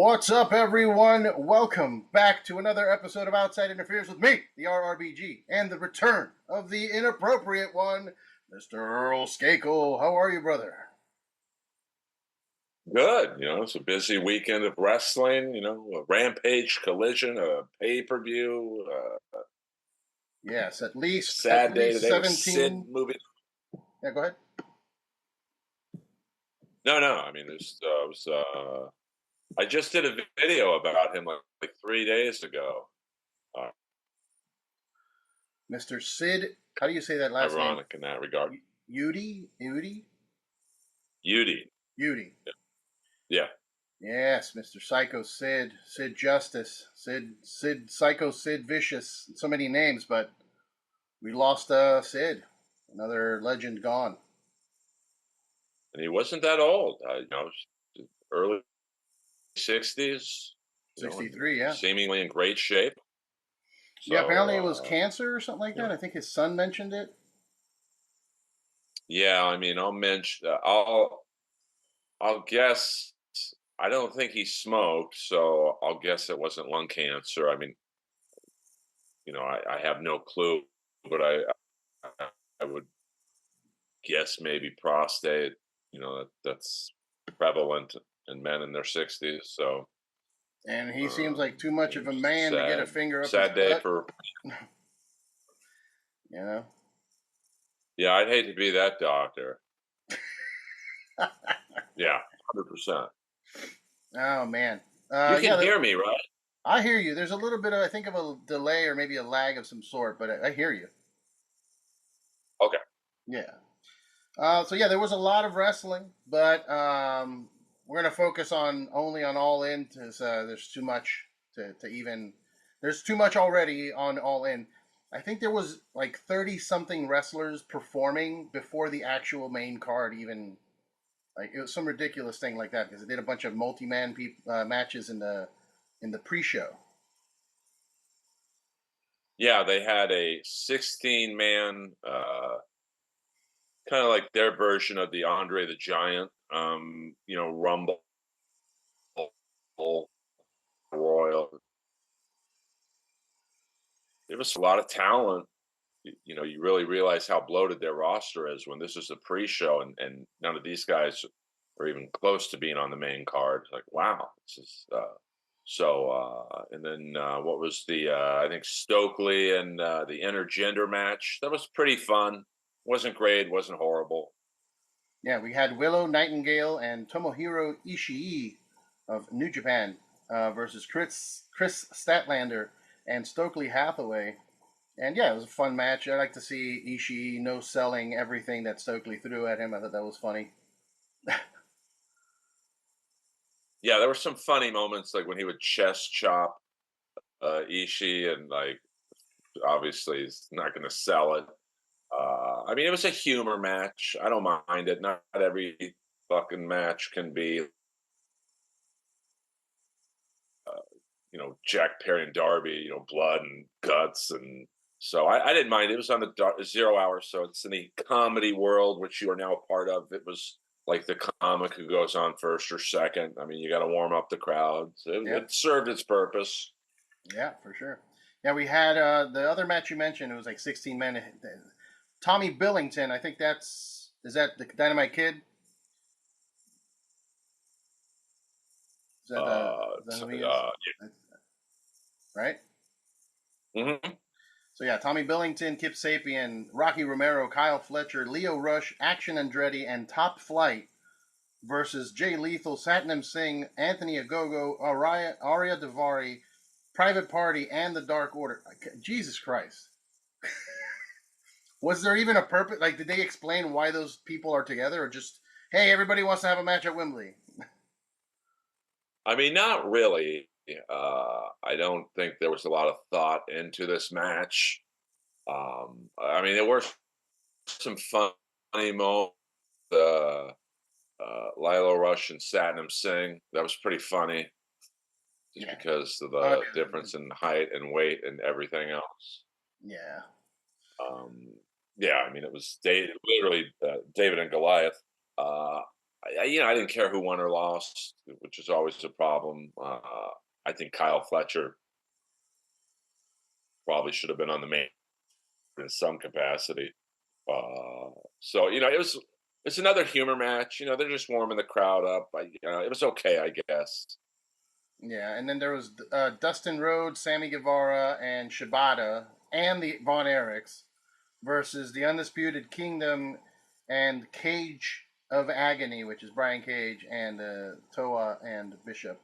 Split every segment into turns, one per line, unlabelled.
What's up, everyone? Welcome back to another episode of Outside Interference with me, the RRBG, and the return of the inappropriate one, Mr. Earl Skakel. How are you, brother?
Good. It's a busy weekend of wrestling, a Rampage Collision, a pay-per-view.
Yes, at least
Sad day today
17.
with Sid moving.
Yeah, go ahead.
No. I mean, I just did a video about him like 3 days ago.
Mr. Sid, how do you say that last name?
Ironic in that regard.
Eudy?
Eudy. Yeah.
Yes, Mr. Psycho Sid, Sid Justice, Sid Psycho Sid Vicious. So many names, but we lost Sid, another legend gone.
And he wasn't that old. Early 60s.
63, yeah.
Seemingly in great shape.
So, yeah, apparently it was cancer or something like that. I think his son mentioned it.
Yeah, I mean, I'll guess. I don't think he smoked, so I'll guess it wasn't lung cancer. I mean, I have no clue, but I would guess maybe prostate. That's prevalent in men in their 60s. So,
and he seems like too much of a man to get a finger up
sad
his
day
butt.
for
Yeah,
I'd hate to be that doctor. Yeah, 100%.
Oh man,
you can hear me, right?
I hear you. There's a little bit of, I think, of a delay or maybe a lag of some sort, but I hear you.
Okay.
Yeah. So yeah, there was a lot of wrestling, but we're gonna focus only on All In because there's too much to even. There's too much already on All In. I think there was like 30-something wrestlers performing before the actual main card even. Like it was some ridiculous thing like that because they did a bunch of multi-man matches in the pre-show.
Yeah, they had a 16-man, kind of like their version of the Andre the Giant, Rumble Royal. There was a lot of talent. You really realize how bloated their roster is when this is a pre-show, and none of these guys are even close to being on the main card. Like, wow, this is and then what was the I think Stokely and the intergender match? That was pretty fun. Wasn't great, wasn't horrible.
Yeah, we had Willow Nightingale and Tomohiro Ishii of New Japan versus Chris Statlander and Stokely Hathaway. And yeah, it was a fun match. I like to see Ishii no selling everything that Stokely threw at him. I thought that was funny.
Yeah, there were some funny moments, like when he would chest chop Ishii, and like obviously he's not going to sell it. I mean, it was a humor match. I don't mind it. Not every fucking match can be, Jack Perry and Darby, blood and guts, and so I didn't mind. It was on the 0 hour, so it's in the comedy world, which you are now a part of. It was like the comic who goes on first or second. I mean, you got to warm up the crowd. It served its purpose.
Yeah, for sure. Yeah, we had the other match you mentioned. It was like 16 men. Tommy Billington, I think is that the Dynamite Kid? Is that who he is? Yeah. Right?
Mm-hmm.
So yeah, Tommy Billington, Kip Sapien, Rocky Romero, Kyle Fletcher, Leo Rush, Action Andretti, and Top Flight versus Jay Lethal, Satnam Singh, Anthony Agogo, Arya Davari, Private Party, and the Dark Order. Jesus Christ. Was there even a purpose? Like, did they explain why those people are together, or just, hey, everybody wants to have a match at Wembley?
I mean, not really. I don't think there was a lot of thought into this match. I mean, there were some funny moments. Lilo Rush and Satnam Singh. That was pretty funny, just because of the difference in height and weight and everything else.
Yeah.
Yeah, I mean, it was literally David and Goliath. I didn't care who won or lost, which is always a problem. I think Kyle Fletcher probably should have been on the main in some capacity. Uh, so it's another humor match. They're just warming the crowd up. It was okay, I guess.
Yeah, and then there was Dustin Rhodes, Sammy Guevara, and Shibata, and the Von Erichs versus the Undisputed Kingdom and Cage of Agony, which is Brian Cage and Toa and Bishop.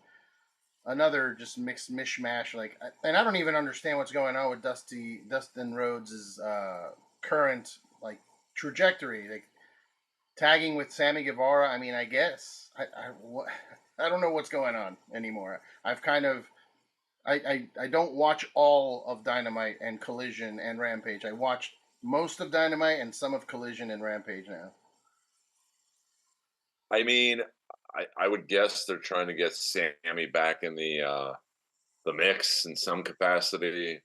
Another just mixed mishmash, and I don't even understand what's going on with Dustin Rhodes' current like trajectory. Like tagging with Sammy Guevara. I mean, I guess I don't know what's going on anymore. I've kind of I don't watch all of Dynamite and Collision and Rampage. I watched most of Dynamite and some of Collision and Rampage now.
I mean, I would guess they're trying to get Sammy back in the mix in some capacity.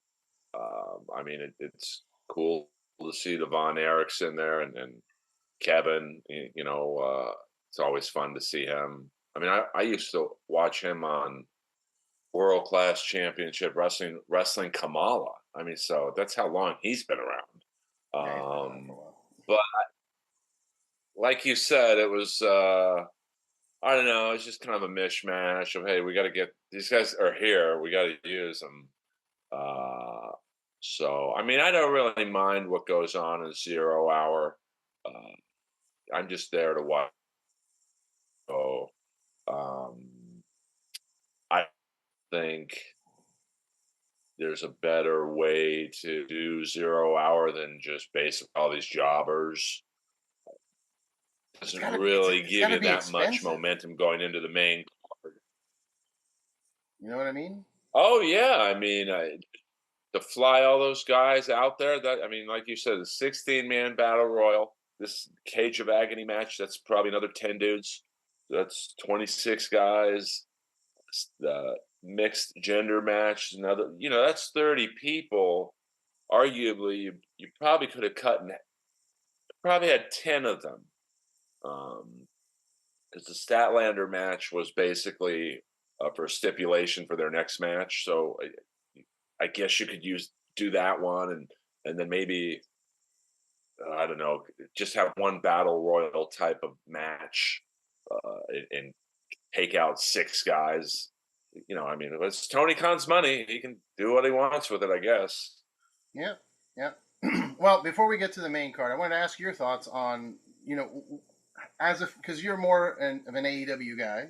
I mean, it's cool to see the Von Erichs in there and Kevin. It's always fun to see him. I mean, I used to watch him on World Class Championship Wrestling Kamala. I mean, so that's how long he's been around.
Yeah, he's been around for a while.
But like you said, it was I don't know. It's just kind of a mishmash of, hey, we got to get these guys are here. We got to use them. Uh, so I mean, I don't really mind what goes on in 0 hour. I'm just there to watch. So I think there's a better way to do 0 hour than just basically all these jobbers. Doesn't really give you that much momentum going into the main card.
You know what I mean?
Oh yeah, I mean to fly all those guys out there. That I mean, like you said, the 16-man battle royal. This Cage of Agony match. That's probably another 10 dudes. That's 26 guys. The mixed gender match. Another, that's 30 people. Arguably, you probably could have probably had 10 of them. Because the Statlander match was basically for a stipulation for their next match. So I guess you could do that one, and then maybe I don't know, just have one battle royal type of match, and take out 6 guys. I mean, it's Tony Khan's money; he can do what he wants with it, I guess.
Yeah, yeah. Well, before we get to the main card, I want to ask your thoughts on because you're more of an AEW guy.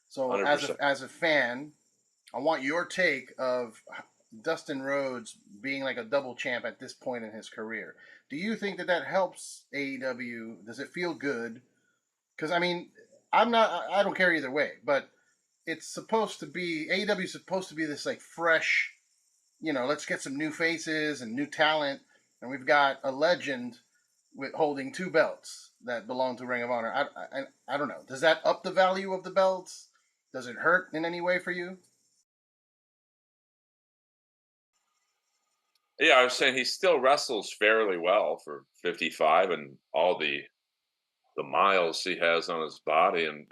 So
100%.
as a fan, I want your take of Dustin Rhodes being like a double champ at this point in his career. Do you think that helps AEW? Does it feel good? Because I mean, I don't care either way, but it's supposed to be AEW is supposed to be this like fresh, let's get some new faces and new talent, and we've got a legend with holding 2 belts that belong to Ring of Honor. I don't know. Does that up the value of the belts? Does it hurt in any way for you?
Yeah, I was saying he still wrestles fairly well for 55 and all the miles he has on his body and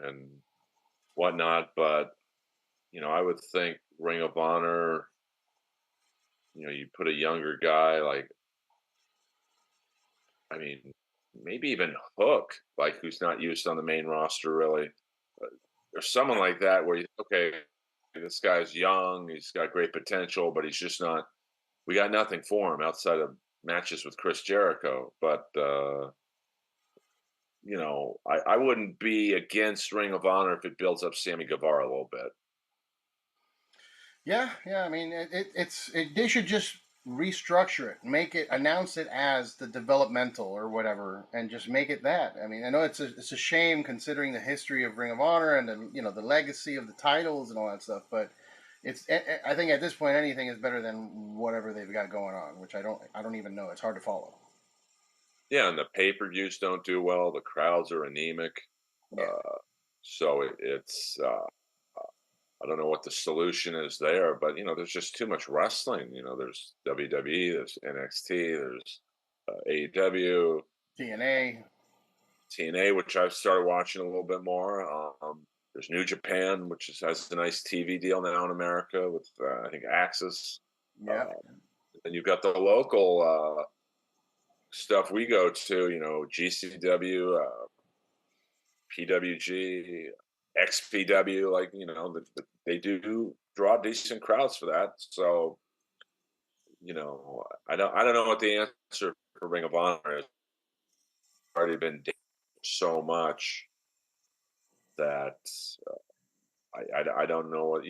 whatnot. But I would think Ring of Honor. You put a younger guy like, I mean, maybe even Hook, like who's not used on the main roster really, or someone like that where okay, this guy's young, he's got great potential, but he's just not. We got nothing for him outside of matches with Chris Jericho. But I wouldn't be against Ring of Honor if it builds up Sammy Guevara a little bit.
Yeah, yeah. I mean, they should just restructure it, announce it as the developmental or whatever, and just make it that. I mean, I know it's a shame considering the history of Ring of Honor and the legacy of the titles and all that stuff, but I think at this point anything is better than whatever they've got going on, which I don't even know. It's hard to follow.
Yeah, and the pay-per-views don't do well. The crowds are anemic.
Yeah.
So it's I don't know what the solution is there, but there's just too much wrestling. There's WWE, there's NXT, there's AEW,
TNA,
TNA, which I've started watching a little bit more. There's New Japan, which has a nice TV deal now in America with I think Axis.
Yeah.
And you've got the local stuff we go to, GCW, PWG, XPW, like they do draw decent crowds for that. So I don't know what the answer for Ring of Honor is. It's already been so much that I don't know what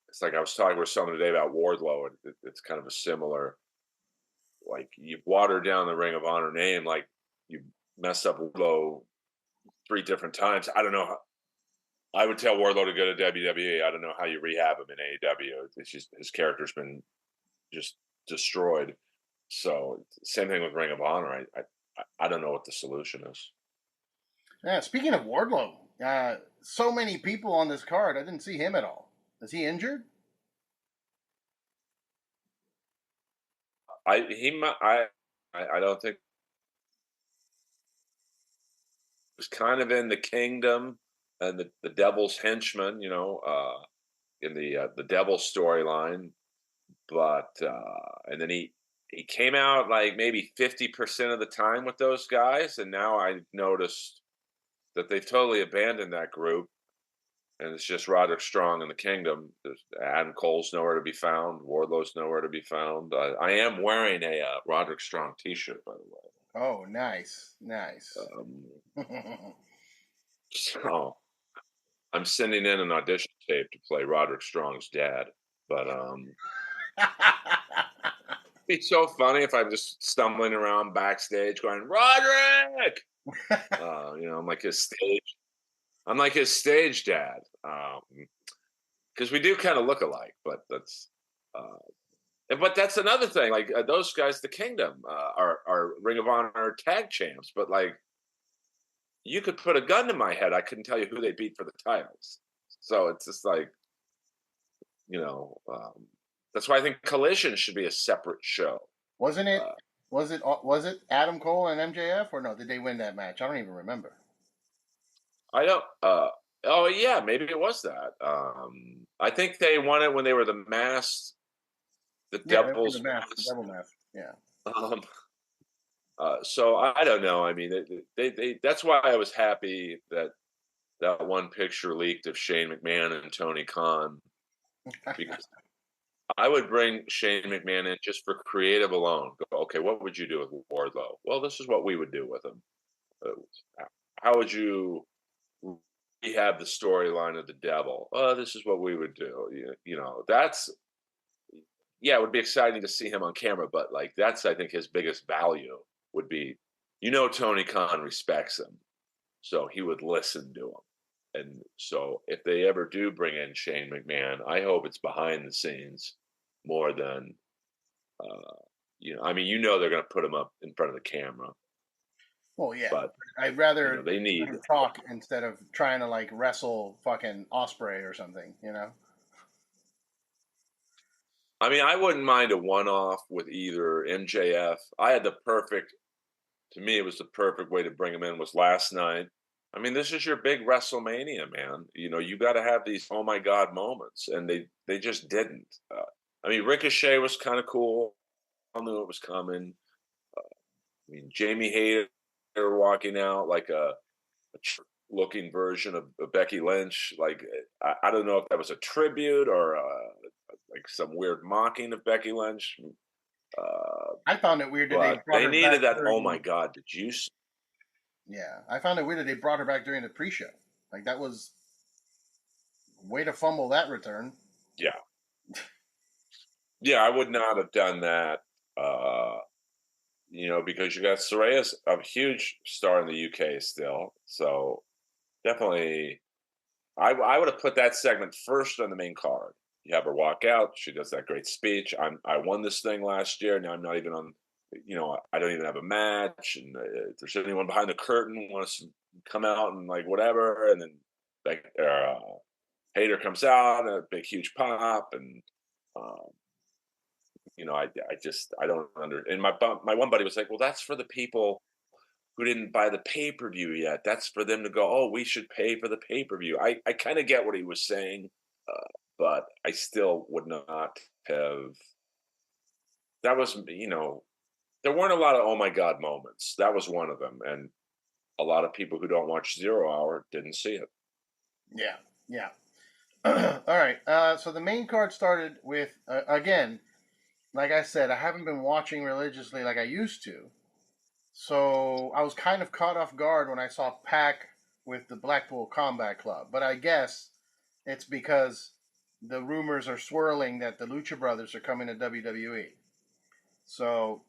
it's like. I was talking with someone today about Wardlow, and it's kind of a similar, like, you've watered down the Ring of Honor name, like you messed up Wardlow 3 different times. I don't know how, I would tell Wardlow to go to WWE. I don't know how you rehab him in AEW. It's just his character's been just destroyed. So same thing with Ring of Honor. I don't know what the solution is.
Yeah. Speaking of Wardlow, so many people on this card. I didn't see him at all. Is he injured?
I don't think was kind of in the Kingdom and the Devil's Henchman, in the Devil storyline, but and then he came out like maybe 50% of the time with those guys, and now I noticed that they've totally abandoned that group, and it's just Roderick Strong in the Kingdom. Adam Cole's nowhere to be found. Wardlow's nowhere to be found. I am wearing a Roderick Strong T-shirt, by the way.
Oh, nice.
So I'm sending in an audition tape to play Roderick Strong's dad, but it'd be so funny if I'm just stumbling around backstage going, Roderick! I'm like his stage dad. Because we do kind of look alike, but that's another thing. Like those guys, the Kingdom, are Ring of Honor tag champs, but like you could put a gun to my head, I couldn't tell you who they beat for the titles. So it's just like, that's why I think Collision should be a separate show.
Wasn't it? Was it Adam Cole and MJF, or no? Did they win that match? I don't even remember.
I don't. Oh yeah, maybe it was that. I think they won it when they were the masked, the Devil's
mask, the Devil mask. Yeah.
So I don't know. I mean, they that's why I was happy that one picture leaked of Shane McMahon and Tony Khan, because I would bring Shane McMahon in just for creative alone. Go, okay, what would you do with Wardlow? Well, this is what we would do with him. How would you rehab the storyline of the Devil? Oh, this is what we would do. That's, it would be exciting to see him on camera, but like that's, I think, his biggest value would be, Tony Khan respects him, so he would listen to him. And so if they ever do bring in Shane McMahon, I hope it's behind the scenes more than, they're going to put him up in front of the camera.
Well, yeah,
but
I'd rather
they need
talk instead of trying to like wrestle fucking Ospreay or something,
I wouldn't mind a one-off with either MJF. To me, it was the perfect way to bring him in was last night. This is your big WrestleMania, man. You got to have these oh my god moments, and they just didn't. Ricochet was kind of cool. I knew it was coming. Jamie Hayter walking out like a looking version of Becky Lynch. Like I don't know if that was a tribute or like some weird mocking of Becky Lynch.
I found it weird that
they needed that. Oh my god! Did you?
Yeah, I found it weird that they brought her back during the pre-show. Like that was way to fumble that return.
Yeah, yeah, I would not have done that. Because you got Soraya's a huge star in the UK still, so definitely, I would have put that segment first on the main card. You have her walk out. She does that great speech. I won this thing last year. Now I'm not even on. I don't even have a match. And if there's anyone behind the curtain wants to come out and like whatever, and then Hater comes out, a big huge pop, and I don't under. And my one buddy was like, well, that's for the people who didn't buy the pay-per-view yet. That's for them to go, oh, we should pay for the pay-per-view. I kind of get what he was saying, but I still would not have. That was, there weren't a lot of oh my god moments. That was one of them, and a lot of people who don't watch Zero Hour didn't see it.
Yeah, yeah. All right. So the main card started with again, like I said, I haven't been watching religiously like I used to. So I was kind of caught off guard when I saw Pac with the Blackpool Combat Club. But I guess it's because the rumors are swirling that the Lucha Brothers are coming to WWE. So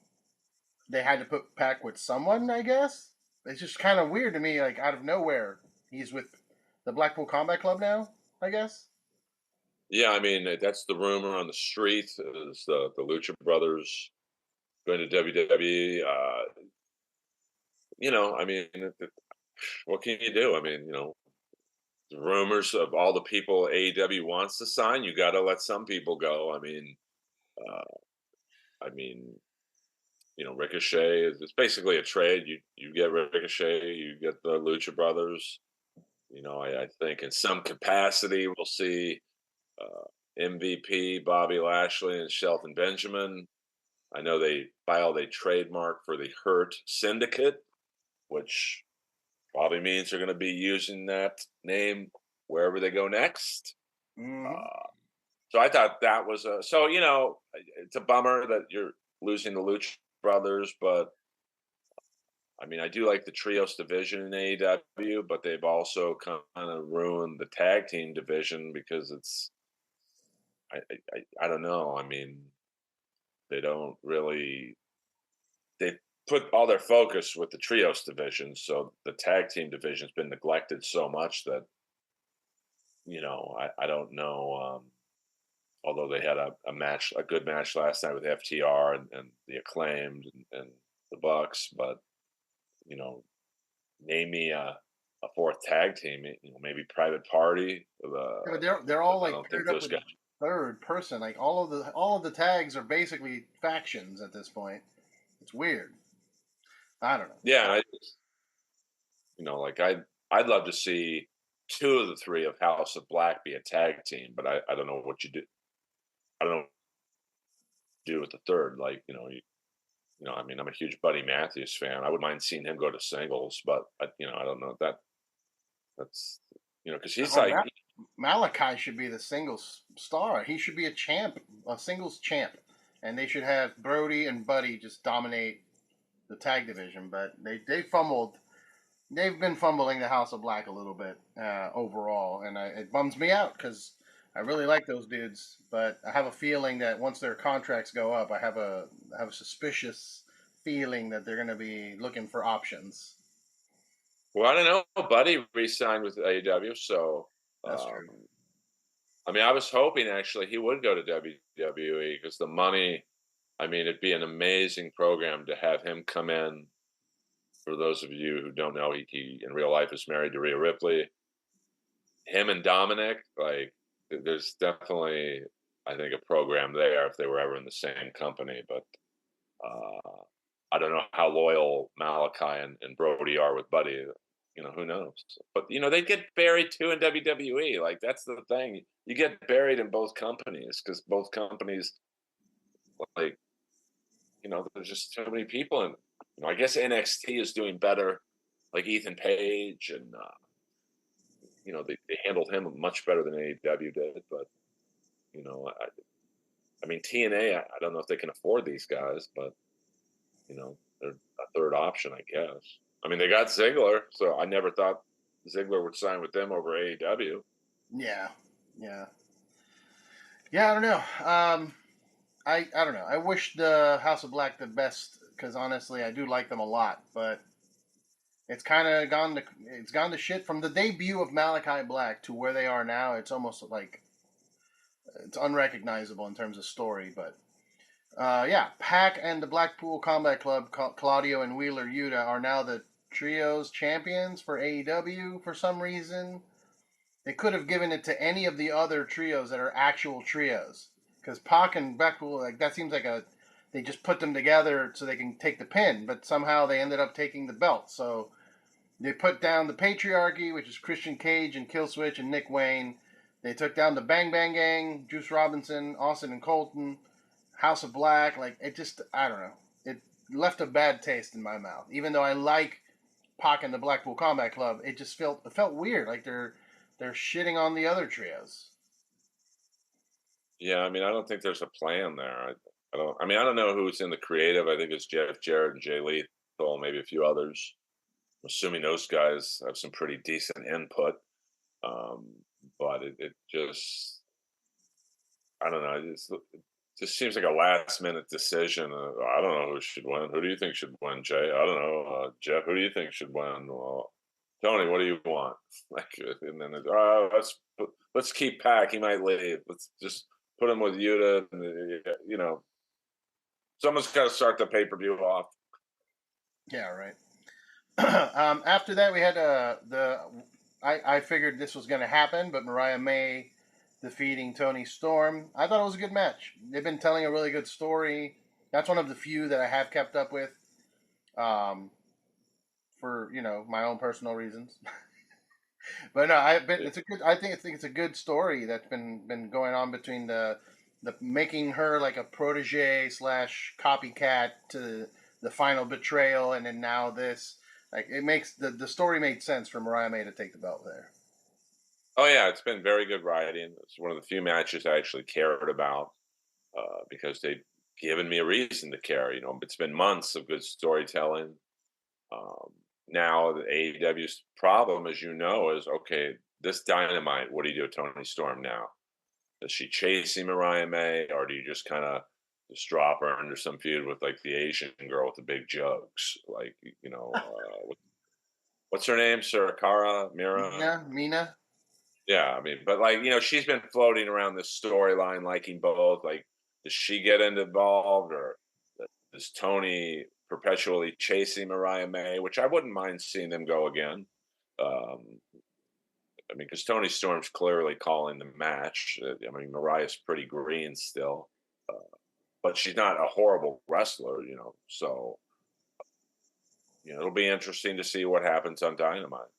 they had to put Pac with someone, I guess. It's just kind of weird to me, like out of nowhere. He's with the Blackpool Combat Club now, I guess.
Yeah, I mean that's the rumor on the street is the Lucha Brothers going to WWE. I mean, what can you do? I mean, the rumors of all the people AEW wants to sign. You got to let some people go. I mean, Ricochet is it's basically a trade. You get Ricochet, you get the Lucha Brothers. I think in some capacity we'll see MVP Bobby Lashley and Shelton Benjamin. I know they filed a trademark for the Hurt Syndicate, which probably means they're going to be using that name wherever they go next.
Mm-hmm.
So I thought that was it's a bummer that you're losing the Lucha Brothers, but I mean, I do like the trios division in AEW, but they've also kind of ruined the tag team division because I don't know. I mean, they don't really they put all their focus with the trios division, so the tag team division's been neglected so much that I don't know. Although they had a good match last night with FTR and the Acclaimed and the Bucks, but you know, name me a fourth tag team. Maybe Private Party.
Yeah, but they're all
I
like
don't think
paired up
those
with
guys.
third person. Like all of the tags are basically factions at this point. It's weird. I don't know.
Yeah, I just, like I'd love to see two of the three of House of Black be a tag team, but I don't know what you do. I don't know what to do with the third. Like I mean, I'm a huge Buddy Matthews fan. I wouldn't mind seeing him go to singles, but I don't know that's because he's
Oh,
like
Malachi should be the singles star. He should be a champ, a singles champ, and they should have Brody and Buddy just dominate the tag division. But they fumbled. They've been fumbling the House of Black a little bit overall, and it bums me out because I really like those dudes. But I have a feeling that once their contracts go up, I have a suspicious feeling that they're going to be looking for options.
well, I don't know. Buddy re-signed with AEW, so
That's
um,
true.
I mean, I was hoping actually he would go to WWE because the money. I mean, it'd be an amazing program to have him come in. For those of you who don't know, he in real life is married to Rhea Ripley. Him and Dominic, like, there's definitely, I think, a program there if they were ever in the same company. But uh, I don't know how loyal Malachi and Brody are with Buddy. Who knows? But they get buried too in WWE. Like that's the thing. You get buried in both companies because both companies, like, there's just so many people, and I guess NXT is doing better. Like Ethan Page, and they handled him much better than AEW did. But I mean TNA, I don't know if they can afford these guys, but they're a third option, I guess. I mean, they got Ziggler, so I never thought Ziggler would sign with them over AEW.
Yeah, yeah, yeah. I don't know. I don't know. I wish the House of Black the best because honestly, I do like them a lot. But it's kind of gone to shit from the debut of Malachi Black to where they are now. It's almost like it's unrecognizable in terms of story. But yeah, Pac and the Blackpool Combat Club, Claudio and Wheeler Yuta are now the trios champions for AEW for some reason. They could have given it to any of the other trios that are actual trios. Because Pac and Blackpool, like that seems like they just put them together so they can take the pin, but somehow they ended up taking the belt. So they put down the Patriarchy, which is Christian Cage and Killswitch and Nick Wayne. They took down the Bang Bang Gang, Juice Robinson, Austin and Colton, House of Black. Like, it just, I don't know. It left a bad taste in my mouth. Even though I like Pac and the Blackpool Combat Club, it just felt weird. Like they're shitting on the other trios.
Yeah, I mean, I don't think there's a plan there. I don't. I mean, I don't know who's in the creative. I think it's Jeff Jarrett and Jay Lethal, maybe a few others. I'm assuming those guys have some pretty decent input. Um, but it just, I don't know. It just seems like a last minute decision. I don't know who should win. Who do you think should win, Jay? I don't know. Jeff, who do you think should win? Well, Tony, what do you want? Like, and then let's keep Pac. He might leave. Let's just put him with Yuta. And, someone's got to start the pay per view off.
Yeah, right. After that, we had I figured this was going to happen, but Mariah May defeating Toni Storm. I thought it was a good match. They've been telling a really good story. That's one of the few that I have kept up with, for my own personal reasons. But no, it's a good. I think it's a good story that's been going on between the making her like a protege slash copycat to the final betrayal, and then now this. Like, it makes the story made sense for Mariah May to take the belt there.
Oh yeah, it's been very good writing. It's one of the few matches I actually cared about, because they've given me a reason to care. It's been months of good storytelling. Um, Now the AEW's problem, as you know, is okay. This Dynamite, what do you do with Toni Storm now? Does she chasing Mariah May, or do you just kind of just drop her under some feud with like the Asian girl with the big jugs? Like, what's her name? Sarakara Mira?
Mina.
Yeah, I mean, but like, she's been floating around this storyline, liking both. Like, does she get involved, or is Tony perpetually chasing Mariah May? Which I wouldn't mind seeing them go again. Um, I mean, because Tony Storm's clearly calling the match. I mean, Mariah's pretty green still, but she's not a horrible wrestler, So, it'll be interesting to see what happens on Dynamite.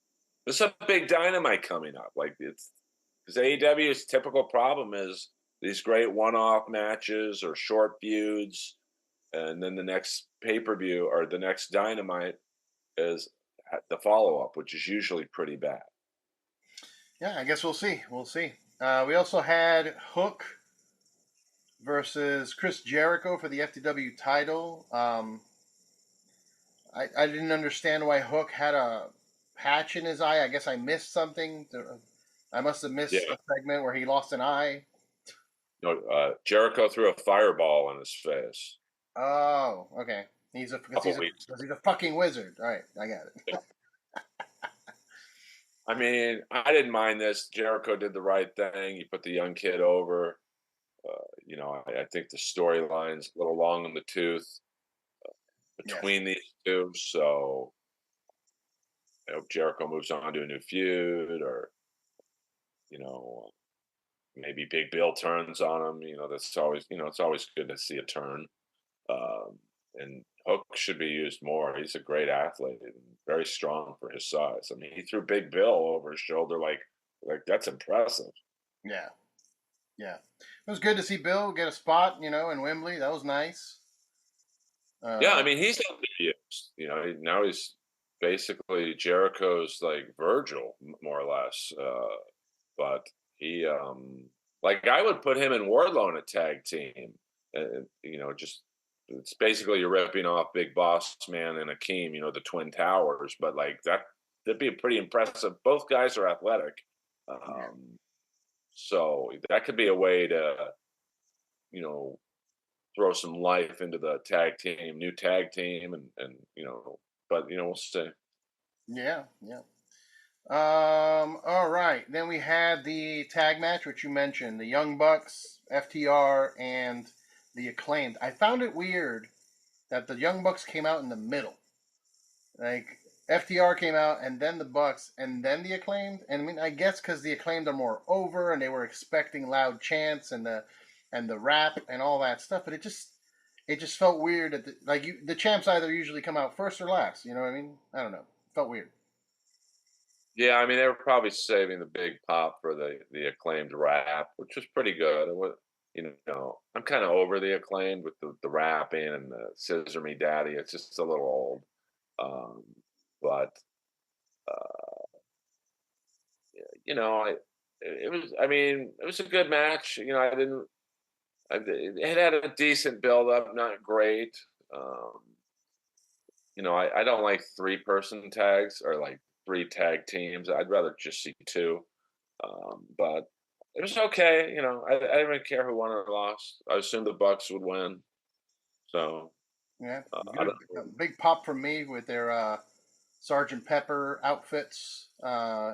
There's a big Dynamite coming up. Like, it's because AEW's typical problem is these great one-off matches or short feuds, and then the next pay-per-view or the next Dynamite is the follow-up, which is usually pretty bad.
Yeah, I guess we'll see. We'll see. We also had Hook versus Chris Jericho for the FTW title. I didn't understand why Hook had a patch in his eye. I guess I missed something. I must have missed a segment where he lost an eye.
Jericho threw a fireball in his face.
Oh, okay. He's a fucking wizard. All right, I got it.
I mean, I didn't mind this. Jericho did the right thing. He put the young kid over. I think the storyline's a little long in the tooth between these two. So I hope Jericho moves on to a new feud, or maybe Big Bill turns on him. That's always it's always good to see a turn. And Hook should be used more. He's a great athlete and very strong for his size. I mean, he threw Big Bill over his shoulder like that's impressive.
Yeah. It was good to see Bill get a spot, in Wembley. That was nice.
Yeah, I mean, he's not used. Now he's basically Jericho's like Virgil, more or less. But he, like, I would put him and Wardlow in a tag team. Just it's basically you're ripping off Big Boss Man and Akeem, the Twin Towers. But like that'd be pretty impressive. Both guys are athletic. So that could be a way to, throw some life into the new tag team, and but we'll see.
Yeah. All right. Then we had the tag match, which you mentioned, the Young Bucks, FTR, and the Acclaimed. I found it weird that the Young Bucks came out in the middle. Like, FTR came out, and then the Bucks, and then the Acclaimed. And I mean, I guess because the Acclaimed are more over, and they were expecting loud chants and the rap and all that stuff. But it just felt weird at the champs either usually come out first or last. You know what I mean? I don't know. Felt weird.
Yeah, I mean, they were probably saving the big pop for the Acclaimed rap, which was pretty good. It was, I'm kind of over the Acclaimed with the rapping and the Scissor Me Daddy. It's just a little old. Um, but I it was. I mean, it was a good match. I didn't. It had a decent build up, not great. Um, I don't like 3-person tags or like 3 tag teams. I'd rather just see 2. But it was okay. I didn't really care who won or lost. I assumed the Bucks would win. So
Yeah,
I
good.
don't.
A big pop from me with their Sergeant Pepper outfits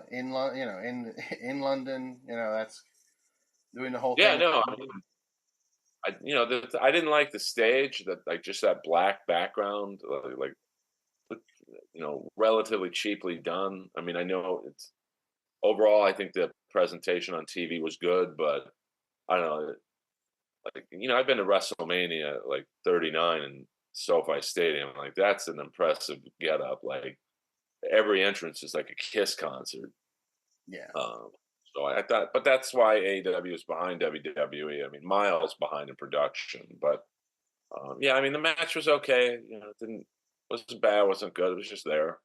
in London. That's doing the whole
Yeah,
thing.
no. I mean, I didn't like the stage that like just that black background, like relatively cheaply done. I mean, I know it's overall. I think the presentation on TV was good, but I don't know. Like I've been to WrestleMania like 39 in SoFi Stadium. Like that's an impressive getup. Like every entrance is like a Kiss concert.
Yeah,
Um, so I thought, but that's why AEW is behind WWE. I mean, miles behind in production. But yeah, I mean, the match was okay. It didn't wasn't bad, wasn't good. It was just there.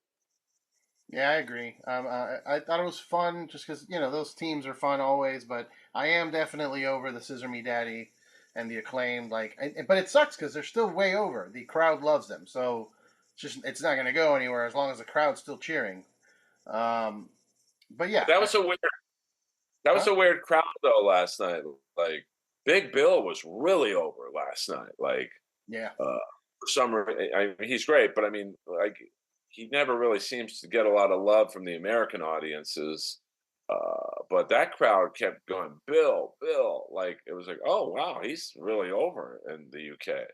yeah, I agree. I thought it was fun just because those teams are fun always, but I am definitely over the Scissor Me Daddy and the Acclaimed. But it sucks because they're still way over. The crowd loves them, so it's not going to go anywhere as long as the crowd's still cheering. Um, but
But
yeah,
that was
huh?
a weird crowd though last night. Like Big Bill was really over last night. Like
Yeah.
for some reason, I mean, he's great, but I mean, like he never really seems to get a lot of love from the American audiences. But that crowd kept going, Bill, Bill. Like it was like, oh wow, he's really over in the UK.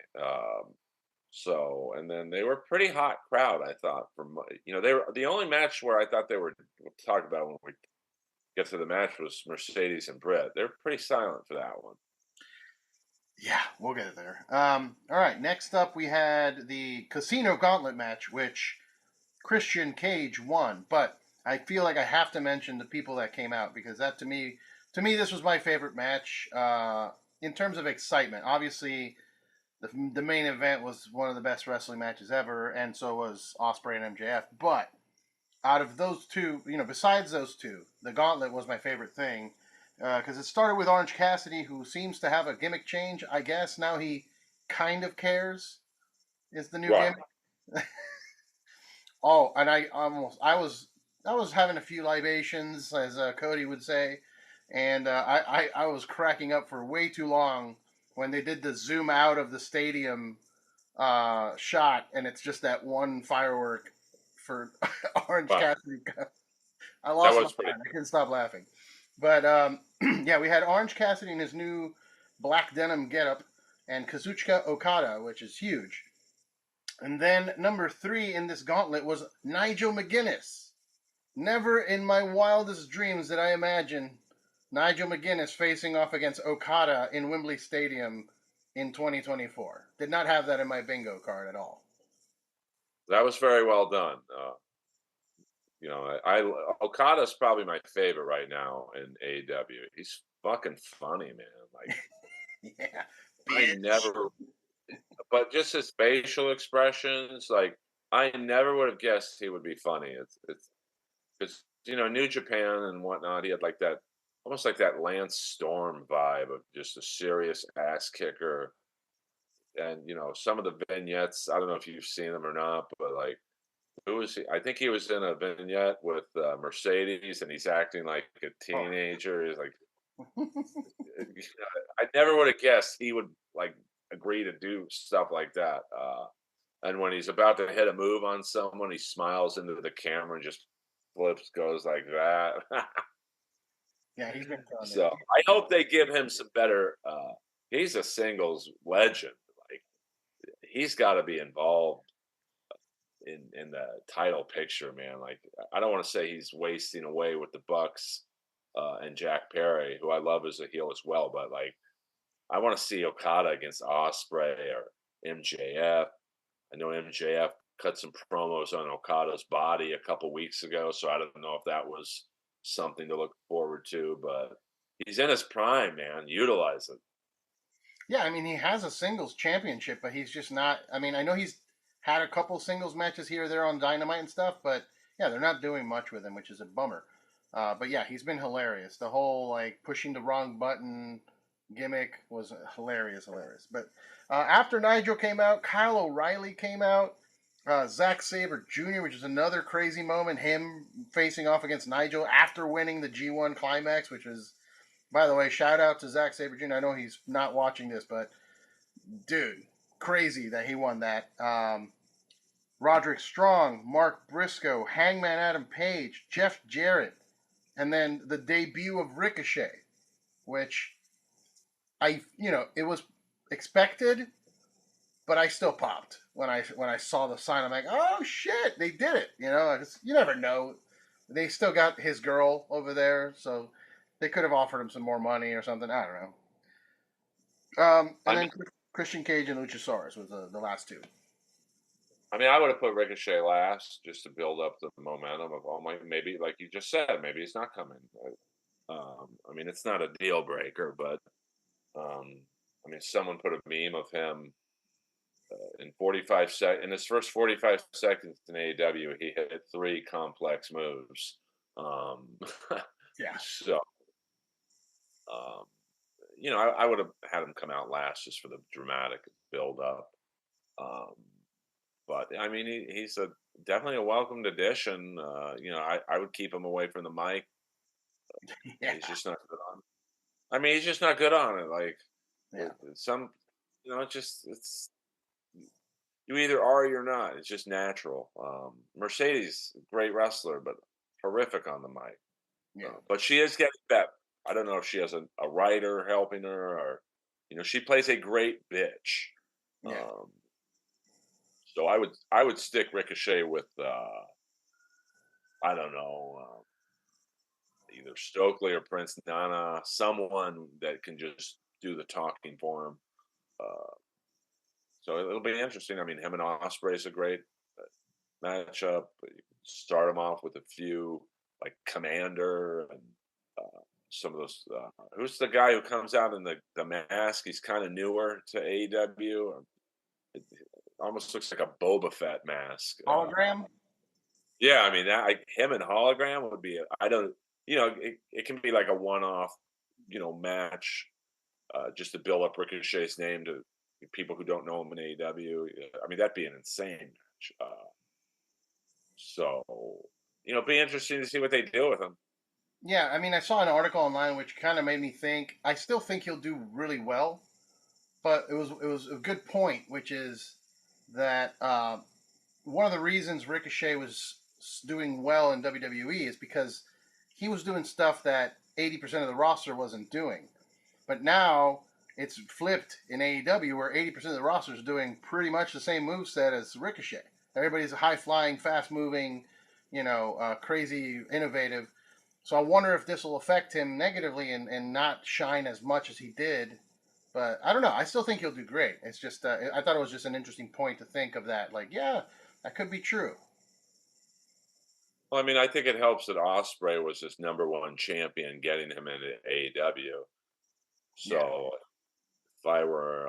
And then they were pretty hot crowd. I thought they were the only match where I thought they were. We'll talk about when we get to the match was Mercedes and Britt. They're pretty silent for that one.
Yeah, we'll get there. All right. Next up, we had the Casino Gauntlet match, which Christian Cage won. But I feel like I have to mention the people that came out because that to me, this was my favorite match in terms of excitement. Obviously, the main event was one of the best wrestling matches ever, and so was Ospreay and MJF. But out of those two, besides those two, the Gauntlet was my favorite thing because it started with Orange Cassidy, who seems to have a gimmick change. I guess now he kind of cares. Is the new
Right.
gimmick? Oh, and I was having a few libations, as Cody would say, and I was cracking up for way too long when they did the zoom out of the stadium shot, and it's just that one firework for Orange
Wow.
Cassidy. I
That
lost my
was pretty.
mind. I couldn't stop laughing. But yeah, we had Orange Cassidy in his new black denim getup, and Kazuchika Okada, which is huge. And then number 3 in this gauntlet was Nigel McGuinness. Never in my wildest dreams did I imagine Nigel McGuinness facing off against Okada in Wembley Stadium in 2024. Did not have that in my bingo card at all.
That was very well done. Okada's probably my favorite right now in AEW. He's fucking funny, man. Like
Yeah,
I
bitch.
never, but just his facial expressions, like I never would have guessed he would be funny. It's New Japan and whatnot. He had like that, almost like that Lance Storm vibe of just a serious ass kicker. And some of the vignettes. I don't know if you've seen them or not, but like who was he? I think he was in a vignette with Mercedes, and he's acting like a
Oh.
teenager. He's like, I never would have guessed he would like agree to do stuff like that. And when he's about to hit a move on someone, he smiles into the camera and just flips, goes like that.
Yeah, he's been killing it.
So I hope they give him some better. He's a singles legend. Like he's got to be involved in the title picture, man. Like I don't want to say he's wasting away with the Bucks and Jack Perry, who I love as a heel as well, but like I want to see Okada against Ospreay or MJF. I know MJF cut some promos on Okada's body a couple weeks ago, so I don't know if that was something to look forward to, but he's in his prime, man. Utilize it.
Yeah, I mean, he has a singles championship, but he's just not. I mean, I know he's had a couple singles matches here or there on Dynamite and stuff, but yeah, they're not doing much with him, which is a bummer. But yeah, he's been hilarious. The whole like pushing the wrong button gimmick was hilarious. But after Nigel came out, Kyle O'Reilly came out. Zack Sabre Jr., which is another crazy moment. Him facing off against Nigel after winning the G1 Climax, which was, by the way, shout out to Zack Sabre Jr. I know he's not watching this, but dude, crazy that he won that. Roderick Strong, Mark Briscoe, Hangman Adam Page, Jeff Jarrett, and then the debut of Ricochet, which it was expected, but I still popped when I saw the sign. I'm like, oh shit, they did it. You never know. They still got his girl over there, so they could have offered him some more money or something. I don't know. And then Christian Cage and Luchasaurus was the last two.
I mean, I would have put Ricochet last just to build up the momentum of maybe like you just said, maybe he's not coming. I mean, it's not a deal breaker, but I mean, someone put a meme of him in 45 seconds. In his first 45 seconds in AEW, he hit 3 complex moves.
Yeah.
So, I would have had him come out last just for the dramatic build up. But I mean, he's definitely a welcomed addition. I would keep him away from the mic.
Yeah.
He's just not good on. I mean, he's just not good on it. Like
Yeah.
it's you either are or you're not. It's just natural. Mercedes, great wrestler, but horrific on the mic.
Yeah.
But she is getting better. I don't know if she has a writer helping her or, she plays a great bitch.
Yeah.
So I would stick Ricochet with I don't know, either Stokely or Prince Nana, someone that can just do the talking for him. So it'll be interesting. I mean, him and Ospreay is a great matchup. Start him off with a few like Commander and some of those. Who's the guy who comes out in the mask? He's kind of newer to AEW. It almost looks like a Boba Fett mask.
Hologram.
Yeah, I mean, him and Hologram would be. I don't. It can be like a one-off, match, just to build up Ricochet's name to people who don't know him in AEW. I mean, that'd be an insane match. So, be interesting to see what they do with him.
Yeah, I mean, I saw an article online which kind of made me think. I still think he'll do really well, but it was a good point, which is that one of the reasons Ricochet was doing well in WWE is because he was doing stuff that 80% of the roster wasn't doing. But now it's flipped in AEW where 80% of the roster is doing pretty much the same moveset as Ricochet. Everybody's high flying, fast moving, crazy, innovative. So I wonder if this will affect him negatively and not shine as much as he did. But I don't know. I still think he'll do great. It's just I thought it was just an interesting point to think of that. Like, yeah, that could be true.
Well, I mean, I think it helps that Ospreay was his #1 champion, getting him into AEW. So if I were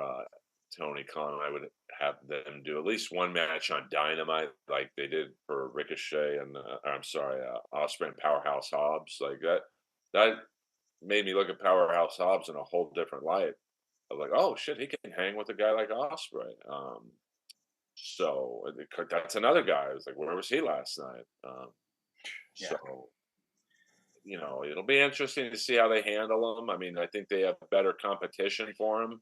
Tony Khan, I would have them do at least one match on Dynamite, like they did for Ricochet and Ospreay and Powerhouse Hobbs. Like that made me look at Powerhouse Hobbs in a whole different light. I was like, oh shit, he can hang with a guy like Ospreay. So that's another guy. I was like, where was he last night? So it'll be interesting to see how they handle him. I mean, I think they have better competition for him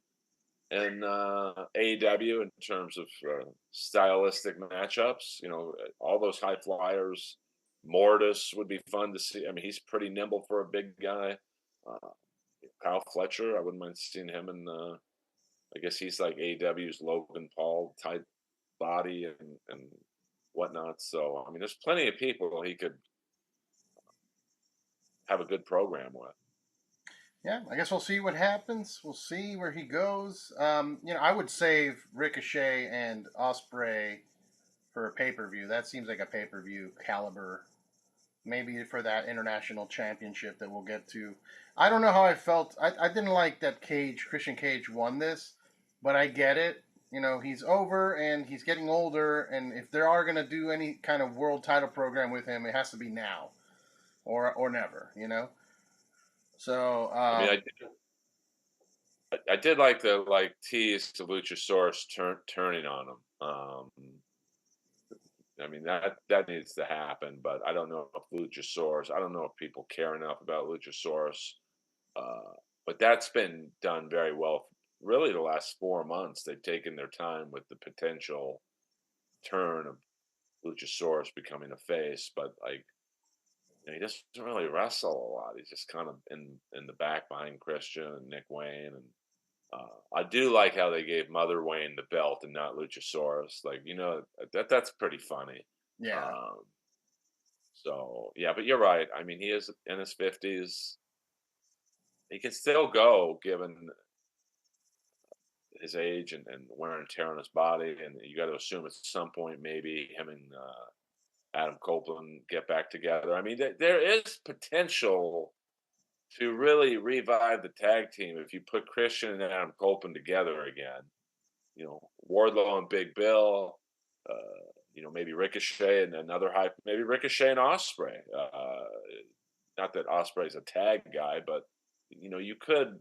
in AEW in terms of stylistic matchups. All those high flyers. Mortis would be fun to see. I mean, he's pretty nimble for a big guy. Kyle Fletcher, I wouldn't mind seeing him in. I guess he's like AEW's Logan Paul type body and whatnot. So I mean, there's plenty of people he could have a good program with.
Yeah, I guess we'll see what happens. We'll see where he goes. I would save Ricochet and Ospreay for a pay per view. That seems like a pay per view caliber. Maybe for that international championship that we'll get to. I don't know how I felt. I didn't like that Christian Cage won this, but I get it. He's over and he's getting older, and if they are going to do any kind of world title program with him, it has to be now or never. So,
I mean, I did like the tease to Luchasaurus turning on him. I mean that needs to happen, but I don't know if Luchasaurus. I don't know if people care enough about Luchasaurus. But that's been done very well. Really, the last 4 months, they've taken their time with the potential turn of Luchasaurus becoming a face, but he doesn't really wrestle a lot. He's just kind of in the back behind Christian and Nick Wayne, and I do like how they gave Mother Wayne the belt and not Luchasaurus. That's pretty funny.
yeah.
Um, so yeah, but you're right. I mean, he is in his 50s. He can still go given his age and wear and tear on his body, and you got to assume at some point maybe him and Adam Copeland get back together. I mean, there is potential to really revive the tag team if you put Christian and Adam Copeland together again. Wardlow and Big Bill. Maybe Ricochet and another maybe Ricochet and Ospreay. Not that Ospreay's a tag guy, but you could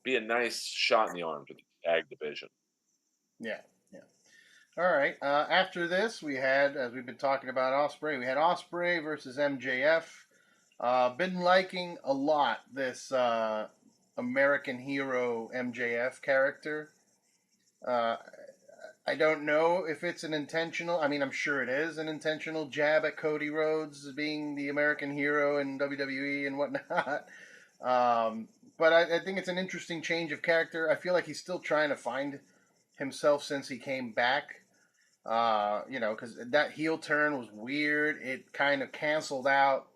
be a nice shot in the arm to the tag division.
Yeah. Yeah. All right. After this, we had, as we've been talking about Ospreay, we had Ospreay versus MJF. Been liking a lot this American hero MJF character. Uh, I don't know if it's an intentional. I mean, I'm sure it is an intentional jab at Cody Rhodes being the American hero in WWE and whatnot. But I think it's an interesting change of character. I feel like he's still trying to find himself since he came back. Because that heel turn was weird. It kind of canceled out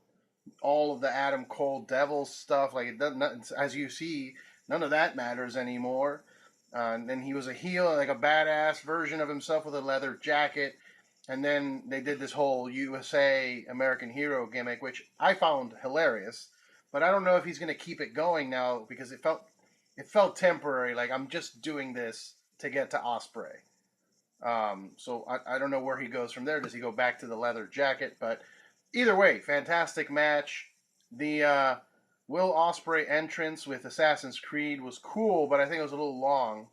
all of the Adam Cole Devil stuff. Like it doesn't, as you see, none of that matters anymore. And then he was a heel, like a badass version of himself with a leather jacket. And then they did this whole USA American Hero gimmick, which I found hilarious. But I don't know if he's going to keep it going now because it felt temporary. Like I'm just doing this to get to Ospreay. So I don't know where he goes from there. Does he go back to the leather jacket? But either way, fantastic match. The Will Ospreay entrance with Assassin's Creed was cool, but I think it was a little long.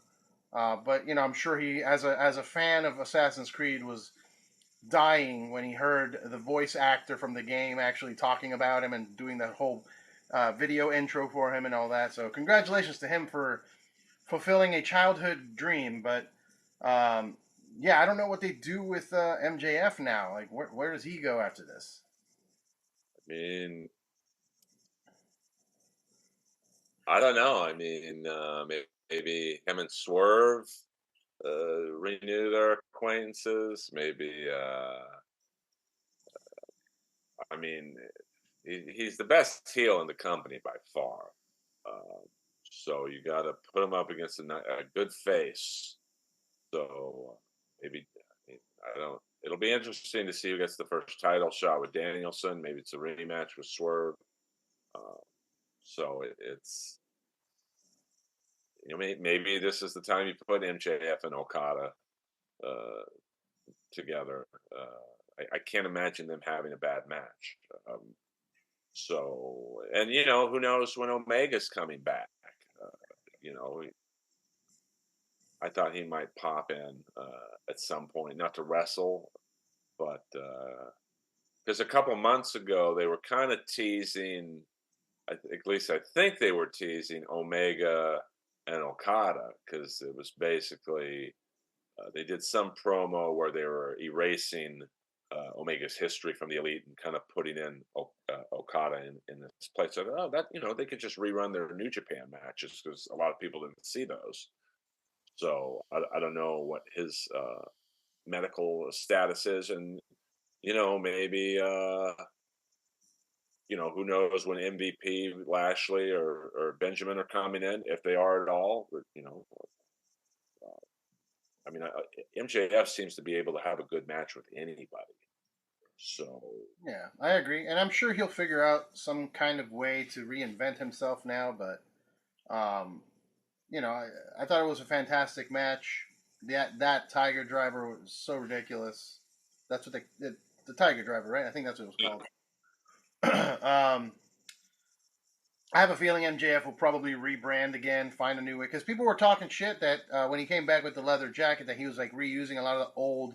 But I'm sure he, as a fan of Assassin's Creed, was dying when he heard the voice actor from the game actually talking about him and doing the whole video intro for him and all that. So congratulations to him for fulfilling a childhood dream. But yeah, I don't know what they do with MJF now. Like, where does he go after this?
I mean, I don't know. I mean, maybe him and Swerve renew their acquaintances. Maybe, I mean, he's the best heel in the company by far. So you got to put him up against a good face. So maybe I don't. It'll be interesting to see who gets the first title shot with Danielson. Maybe it's a rematch with Swerve. Uh, so it's maybe this is the time you put MJF and Okada uh, together. I can't imagine them having a bad match. And who knows when Omega's coming back? Uh, you know, I thought he might pop in at some point, not to wrestle, but because a couple months ago they were kind of teasing. At least I think they were teasing Omega and Okada because it was basically they did some promo where they were erasing Omega's history from the Elite and kind of putting in Okada in this place. So that they could just rerun their New Japan matches because a lot of people didn't see those. So I don't know what his medical status is, and maybe who knows when MVP, Lashley, or Benjamin are coming in, if they are at all. But, I mean, MJF seems to be able to have a good match with anybody. So,
Yeah, I agree, and I'm sure he'll figure out some kind of way to reinvent himself now. But um, I thought it was a fantastic match. That Tiger Driver was so ridiculous. That's what the Tiger Driver, right? I think that's what it was called. I have a feeling MJF will probably rebrand again, find a new way, because people were talking shit that when he came back with the leather jacket, that he was like reusing a lot of the old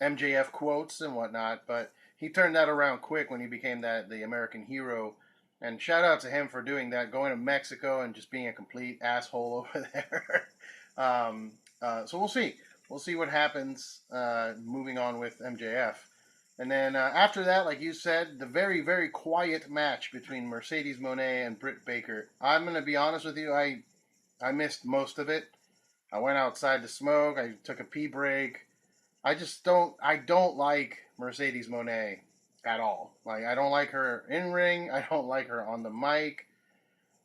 MJF quotes and whatnot. But he turned that around quick when he became the American hero. And shout out to him for doing that, going to Mexico and just being a complete asshole over there. So we'll see. We'll see what happens moving on with MJF. And then after that, like you said, the very, very quiet match between Mercedes Moné and Britt Baker. I'm going to be honest with you, I missed most of it. I went outside to smoke. I took a pee break. I don't like Mercedes Moné at all. Like I don't like her in ring. I don't like her on the mic.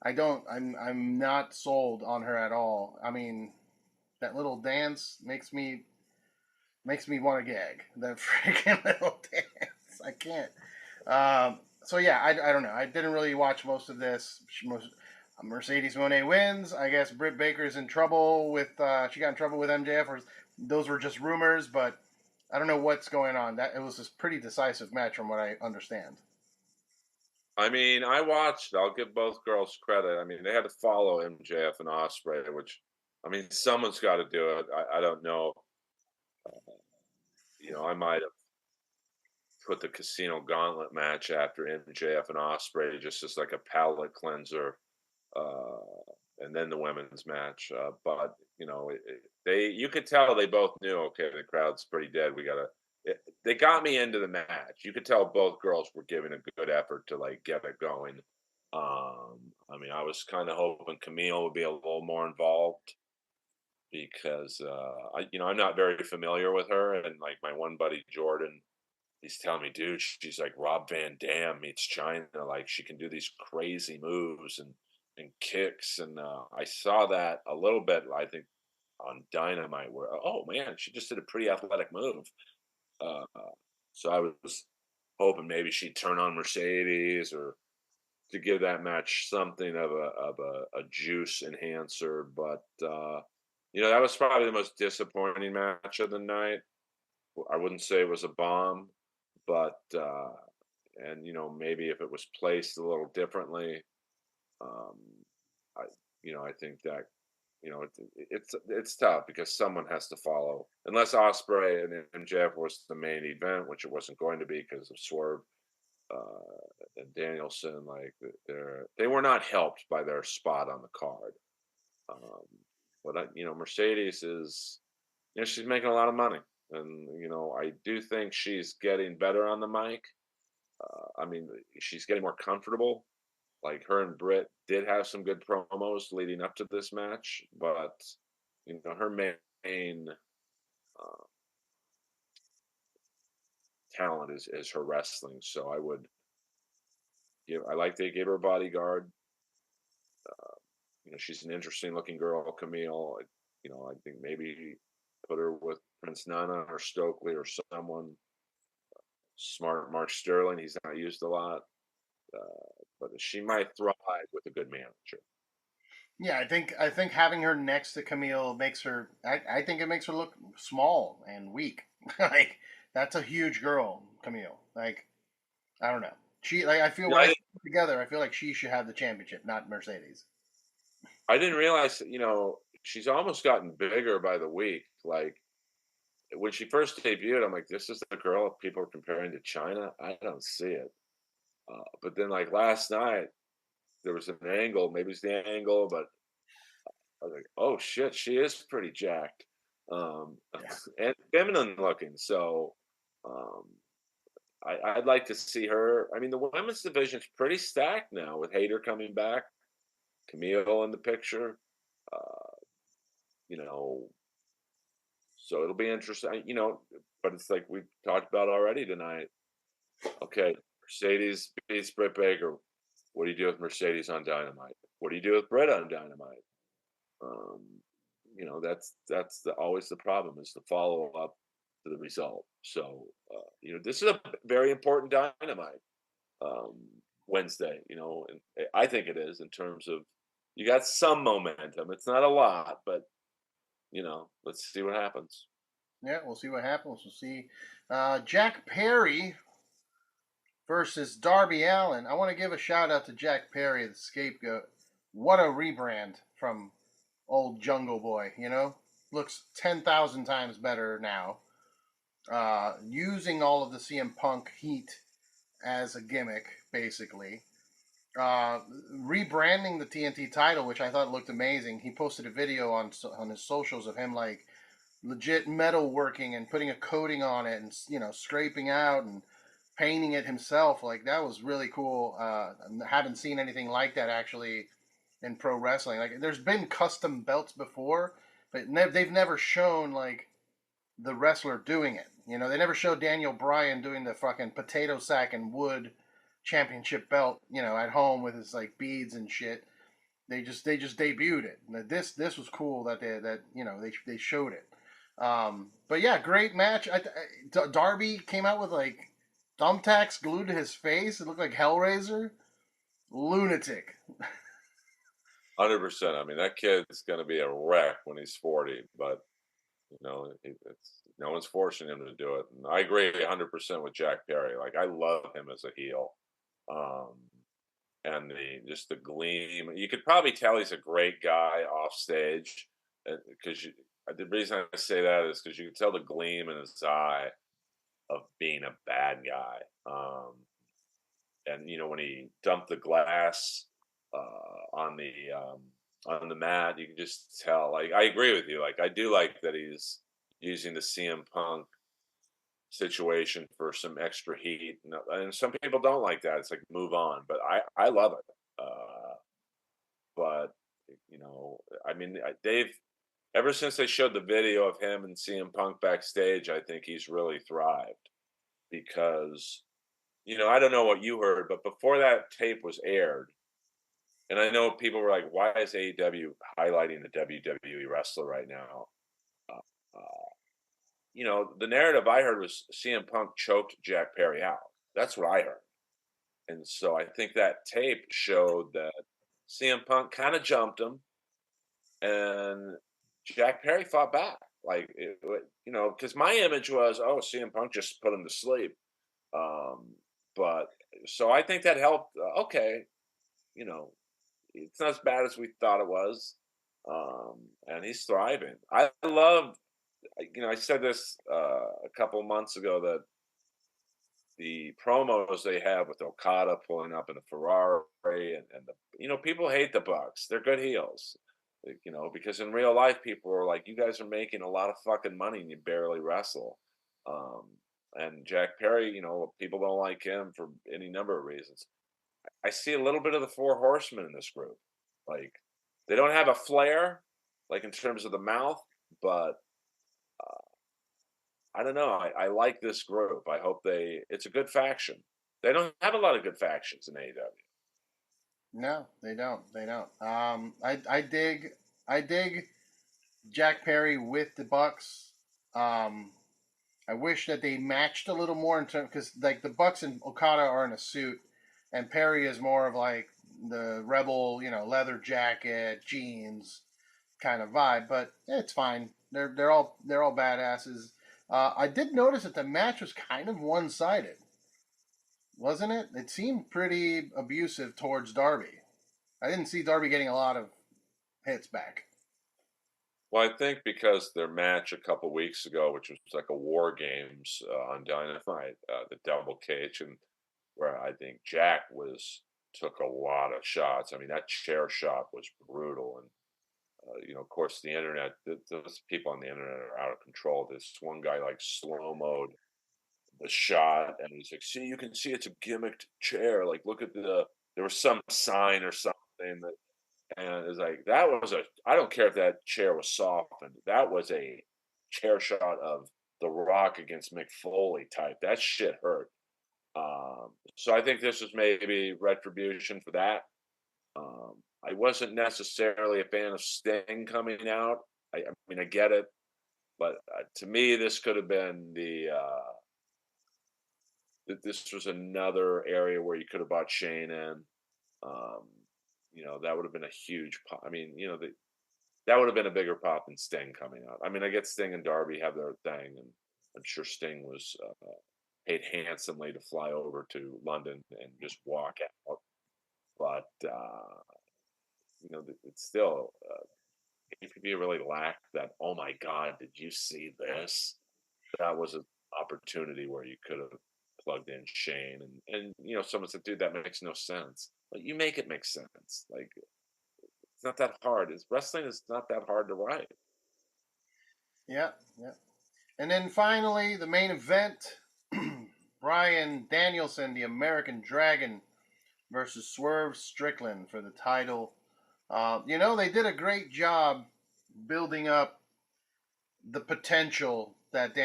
I'm not sold on her at all. I mean, that little dance makes me want to gag. That freaking little dance. I can't. So yeah, I don't know. I didn't really watch most of this. Mercedes Moné wins. I guess Britt Baker's in trouble with. She got in trouble with MJF, or those were just rumors. But I don't know what's going on. That it was a pretty decisive match, from what I understand.
I mean, I watched. I'll give both girls credit. I mean, they had to follow MJF and Ospreay, which, I mean, someone's got to do it. I don't know. I might have put the Casino Gauntlet match after MJF and Ospreay just as like a palate cleanser, uh, and then the women's match. But you could tell they both knew. Okay, the crowd's pretty dead. They got me into the match. You could tell both girls were giving a good effort to like get it going. I mean, I was kind of hoping Camille would be a little more involved because I'm not very familiar with her, and like my one buddy Jordan, he's telling me, dude, she's like Rob Van Dam meets China. Like she can do these crazy moves and kicks, and I saw that a little bit. I think on Dynamite, where oh man, she just did a pretty athletic move. Uh, so I was hoping maybe she'd turn on Mercedes or to give that match something of a juice enhancer. But that was probably the most disappointing match of the night. I wouldn't say it was a bomb, but and maybe if it was placed a little differently, um, I I think that it's tough because someone has to follow. Unless Osprey and MJF was the main event, which it wasn't going to be because of Swerve and Danielson. Like they were not helped by their spot on the card. Um, but Mercedes is she's making a lot of money, and I do think she's getting better on the mic. I mean, she's getting more comfortable. Like her and Britt did have some good promos leading up to this match, but her main uh, talent is her wrestling. So I would give. I like they gave her a bodyguard. She's an interesting looking girl, Camille. I think maybe put her with Prince Nana or Stokely or someone smart. Mark Sterling, he's not used a lot, but she might thrive with a good manager.
Yeah, I think having her next to Camille makes her. I think it makes her look small and weak. Like that's a huge girl, Camille. Like I don't know. She like I feel
Yeah,
when I put it together, I feel like she should have the championship, not Mercedes.
I didn't realize that, she's almost gotten bigger by the week. Like when she first debuted, I'm like, this is the girl people are comparing to China. I don't see it. But then, like last night, there was an angle. Maybe it's the angle, but I was like, oh shit, she is pretty jacked,
Yeah.
and feminine looking. So, um, I'd like to see her. I mean, the women's division's pretty stacked now with Hayter coming back, Camille in the picture. Uh, you know, so it'll be interesting. But it's like we've talked about already tonight. Okay, Mercedes beats Britt Baker. What do you do with Mercedes on Dynamite? What do you do with Britt on Dynamite? Um, always the problem is the follow up to the result. So this is a very important Dynamite um, Wednesday. And I think it is in terms of you got some momentum. It's not a lot, but let's see what happens.
Yeah, we'll see what happens. We'll see. Jack Perry versus Darby Allin. I want to give a shout out to Jack Perry, the scapegoat. What a rebrand from old Jungle Boy, Looks 10,000 times better now. Using all of the CM Punk heat as a gimmick, basically. Rebranding the TNT title, which I thought looked amazing. He posted a video on his socials of him like legit metal working and putting a coating on it and scraping out and painting it himself. Like that was really cool. I haven't seen anything like that actually in pro wrestling. Like there's been custom belts before, but they've never shown like the wrestler doing it. They never showed Daniel Bryan doing the fucking potato sack and wood championship belt, at home with his like beads and shit. They just debuted it. This was cool that they showed it. But yeah, great match. Darby came out with like thumbtacks glued to his face. It looked like Hellraiser. Lunatic.
100%. I mean, that kid's going to be a wreck when he's 40, but no one's forcing him to do it. And I agree 100% with Jack Perry. Like I love him as a heel. And the gleam. You could probably tell he's a great guy off stage, because the reason I say that is because you can tell the gleam in his eye of being a bad guy. And when he dumped the glass on the mat, you can just tell. Like I agree with you. Like I do like that he's using the CM Punk situation for some extra heat, and some people don't like that. It's like move on, but I love it. But I mean, they've ever since they showed the video of him and CM Punk backstage, I think he's really thrived because I don't know what you heard, but before that tape was aired, and I know people were like, "Why is AEW highlighting the WWE wrestler right now?" The narrative I heard was CM Punk choked Jack Perry out. That's what I heard. And so I think that tape showed that CM Punk kind of jumped him and Jack Perry fought back. Like, because my image was, oh, CM Punk just put him to sleep. But so I think that helped. Okay, it's not as bad as we thought it was. And he's thriving. I love I said this a couple of months ago that the promos they have with Okada pulling up in a Ferrari and people hate the Bucks. They're good heels, because in real life people are like, you guys are making a lot of fucking money and you barely wrestle. And Jack Perry, people don't like him for any number of reasons. I see a little bit of the Four Horsemen in this group. Like they don't have a flair, like in terms of the mouth, but I don't know. I like this group. I hope it's a good faction. They don't have a lot of good factions in AEW.
No, they don't. They don't. I dig Jack Perry with the Bucks. I wish that they matched a little more in terms, because like the Bucks and Okada are in a suit, and Perry is more of like the rebel, leather jacket, jeans kind of vibe. But it's fine. They're all badasses. I did notice that the match was kind of one-sided, wasn't it? It seemed pretty abusive towards Darby. I didn't see Darby getting a lot of hits back.
Well, I think because their match a couple weeks ago, which was like a War Games on Dynamite, the double cage, and where I think Jack took a lot of shots. I mean, that chair shot was brutal, and of course, the internet, those people on the internet are out of control. This one guy like slow mode the shot, and he's like, "See, you can see it's a gimmicked chair. Like, look at there was some sign or something that." And it's like I don't care if that chair was softened. That was a chair shot of The Rock against Mick Foley type. That shit hurt. So I think this is maybe retribution for that. I wasn't necessarily a fan of Sting coming out. I mean, I get it, but to me, this could have been this was another area where you could have brought Shane in. Um, that would have been a huge pop. I mean, that would have been a bigger pop than Sting coming out. I mean, I get Sting and Darby have their thing, and I'm sure Sting was paid handsomely to fly over to London and just walk out. But it's still APB really lacked that. Oh my God, did you see this? That was an opportunity where you could have plugged in Shane, and someone said, "Dude, that makes no sense." But you make it make sense. Like it's not that hard. Wrestling is not that hard to write.
Yeah, yeah. And then finally, the main event: Bryan Danielson, the American Dragon, versus Swerve Strickland for the title. They did a great job building up the potential that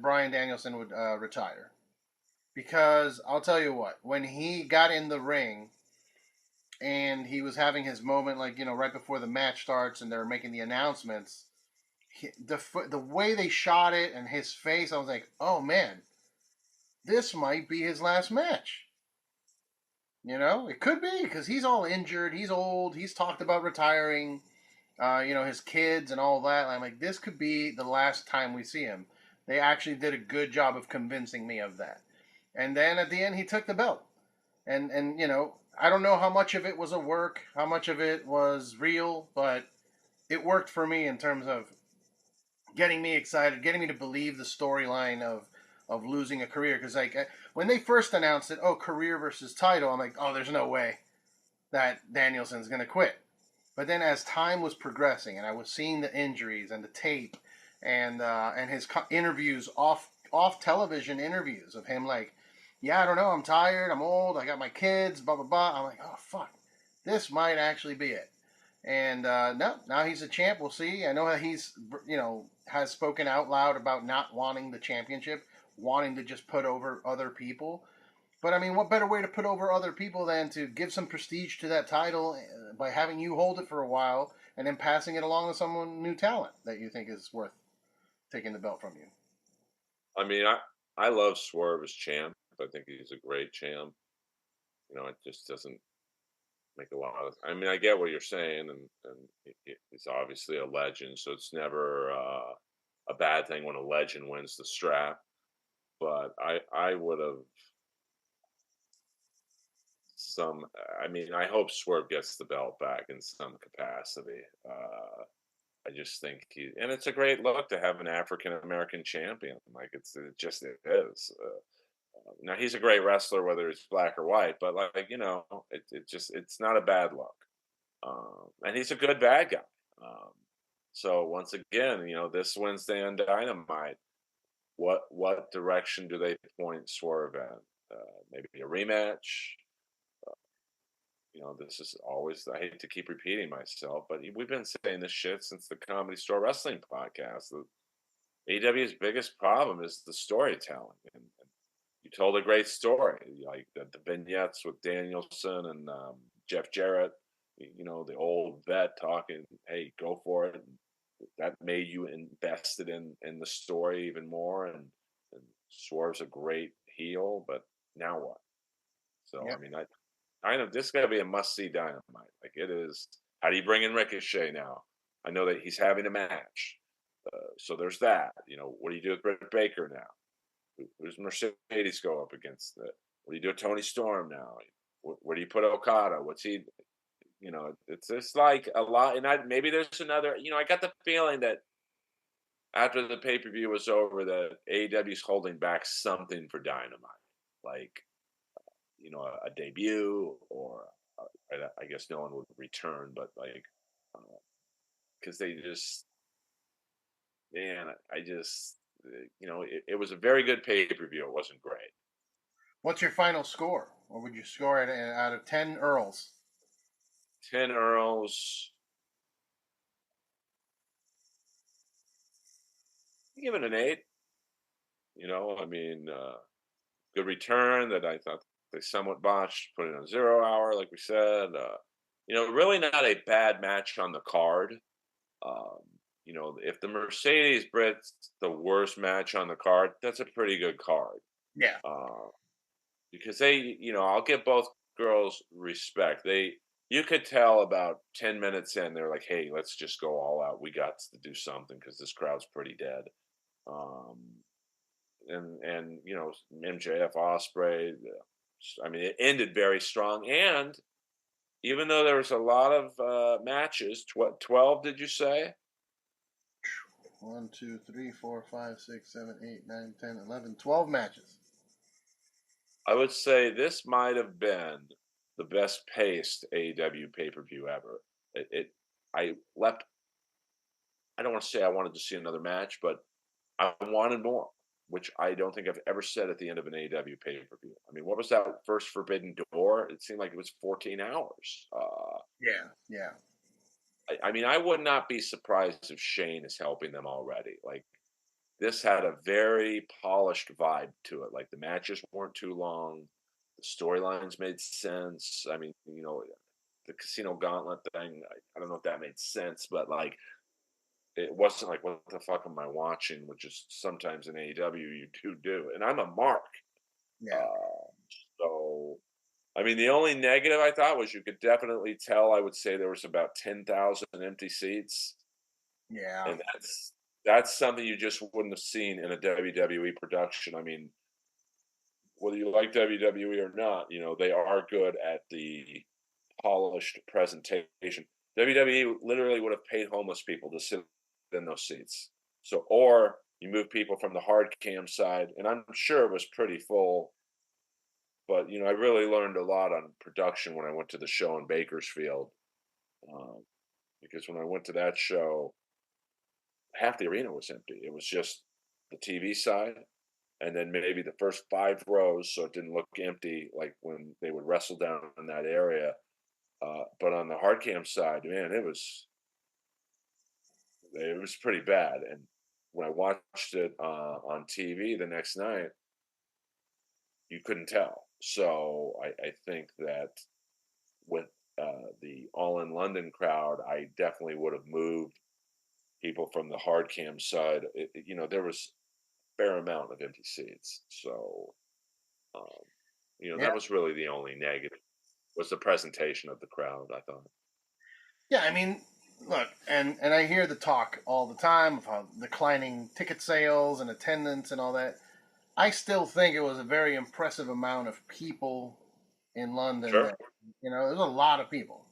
Bryan Danielson would retire. Because I'll tell you what, when he got in the ring and he was having his moment, like right before the match starts and they're making the announcements, the way they shot it and his face, I was like, oh man, this might be his last match. It could be because he's all injured, he's old, he's talked about retiring. His kids and all that. I'm like, this could be the last time we see him. They actually did a good job of convincing me of that. And then at the end, he took the belt. And I don't know how much of it was a work, how much of it was real, but it worked for me in terms of getting me excited, getting me to believe the storyline of losing a career. Because when they first announced it, oh, career versus title, I'm like, oh, there's no way that Danielson's gonna quit. But then as time was progressing, and I was seeing the injuries and the tape, and his interviews off television interviews of him like, yeah, I don't know, I'm tired, I'm old, I got my kids, blah blah blah. I'm like, oh fuck, this might actually be it. And no, now he's a champ. We'll see. I know that he's has spoken out loud about not wanting the championship, wanting to just put over other people. But I mean, what better way to put over other people than to give some prestige to that title by having you hold it for a while and then passing it along to someone new talent that you think is worth taking the belt from you?
I mean, I love Swerve as champ. I think he's a great champ. It just doesn't make a lot of. I mean, I get what you're saying, and he's obviously a legend, so it's never a bad thing when a legend wins the strap. But I would have some. I mean, I hope Swerve gets the belt back in some capacity. I just think and it's a great look to have an African American champion. Like it is. Now he's a great wrestler, whether it's black or white, but it's not a bad look, and he's a good bad guy. Um, so once again, this Wednesday on Dynamite, what direction do they point Swerve in? Maybe a rematch. This is always. I hate to keep repeating myself, but we've been saying this shit since the Comedy Store Wrestling podcast. The AEW's biggest problem is the storytelling, and you told a great story, like the vignettes with Danielson and Jeff Jarrett. The old vet talking, "Hey, go for it." And that made you invested in the story even more. And Swerve's a great heel, but now what? So I
Yep.
mean, I know this is gonna be a must see Dynamite. Like it is. How do you bring in Ricochet now? I know that he's having a match, so there's that. What do you do with Britt Baker now? Who's Mercedes go up against? What do you do with Tony Storm now? Where do you put Okada? What's he? It's just like a lot. And maybe there's another. I got the feeling that after the pay per view was over, that AEW's holding back something for Dynamite, like a debut, or I guess no one would return, but like because they just, man, I just it was a very good pay per view. It wasn't great.
What's your final score? What would you score it out of 10 Earls?
10 Earls. Give it an 8. I mean, good return that I thought they somewhat botched, put it on 0 hour, like we said. Really not a bad match on the card. Um, if the Mercedes Brit's the worst match on the card, that's a pretty good card.
Yeah.
Uh, because I'll give both girls respect. You could tell about 10 minutes in, they're like, hey, let's just go all out. We got to do something because this crowd's pretty dead. Um, and MJF Ospreay. I mean, it ended very strong, and even though there was a lot of matches, 12, did you say?
1, 2, 3, 4, 5, 6, 7, 8, 9, 10, 11, 12 matches.
I would say this might have been the best paced AEW pay per view ever. I left. I don't want to say I wanted to see another match, but I wanted more, which I don't think I've ever said at the end of an AEW pay per view. I mean, what was that first Forbidden Door? It seemed like it was 14 hours.
Yeah, yeah,
I mean, I would not be surprised if Shane is helping them already. Like, this had a very polished vibe to it. Like, the matches weren't too long, the storylines made sense. I mean, the Casino Gauntlet thing, I don't know if that made sense, but like, it wasn't like, what the fuck am I watching? Which is sometimes in AEW you do. And I'm a mark.
yeah,
Uh, so, I mean, the only negative I thought was you could definitely tell, I would say there was about 10,000 empty seats.
yeah,
And that's something you just wouldn't have seen in a WWE production. I mean, whether you like WWE or not, they are good at the polished presentation. WWE literally would have paid homeless people to sit in those seats. So, or you move people from the hard cam side, and I'm sure it was pretty full. But I really learned a lot on production when I went to the show in Bakersfield, um, because when I went to that show, half the arena was empty. It was just the TV side, and then maybe the first 5 rows, so it didn't look empty like when they would wrestle down in that area. But on the hard cam side, man, it was pretty bad. And when I watched it on TV the next night, you couldn't tell. So I think that with the All In London crowd, I definitely would have moved people from the hard cam side. There was a fair amount of empty seats. So, um,
yeah,
that was really the only negative was the presentation of the crowd, I thought.
yeah. I mean, look, and I hear the talk all the time of how declining ticket sales and attendance and all that. I still think it was a very impressive amount of people in London.
Sure.
That there's a lot of people.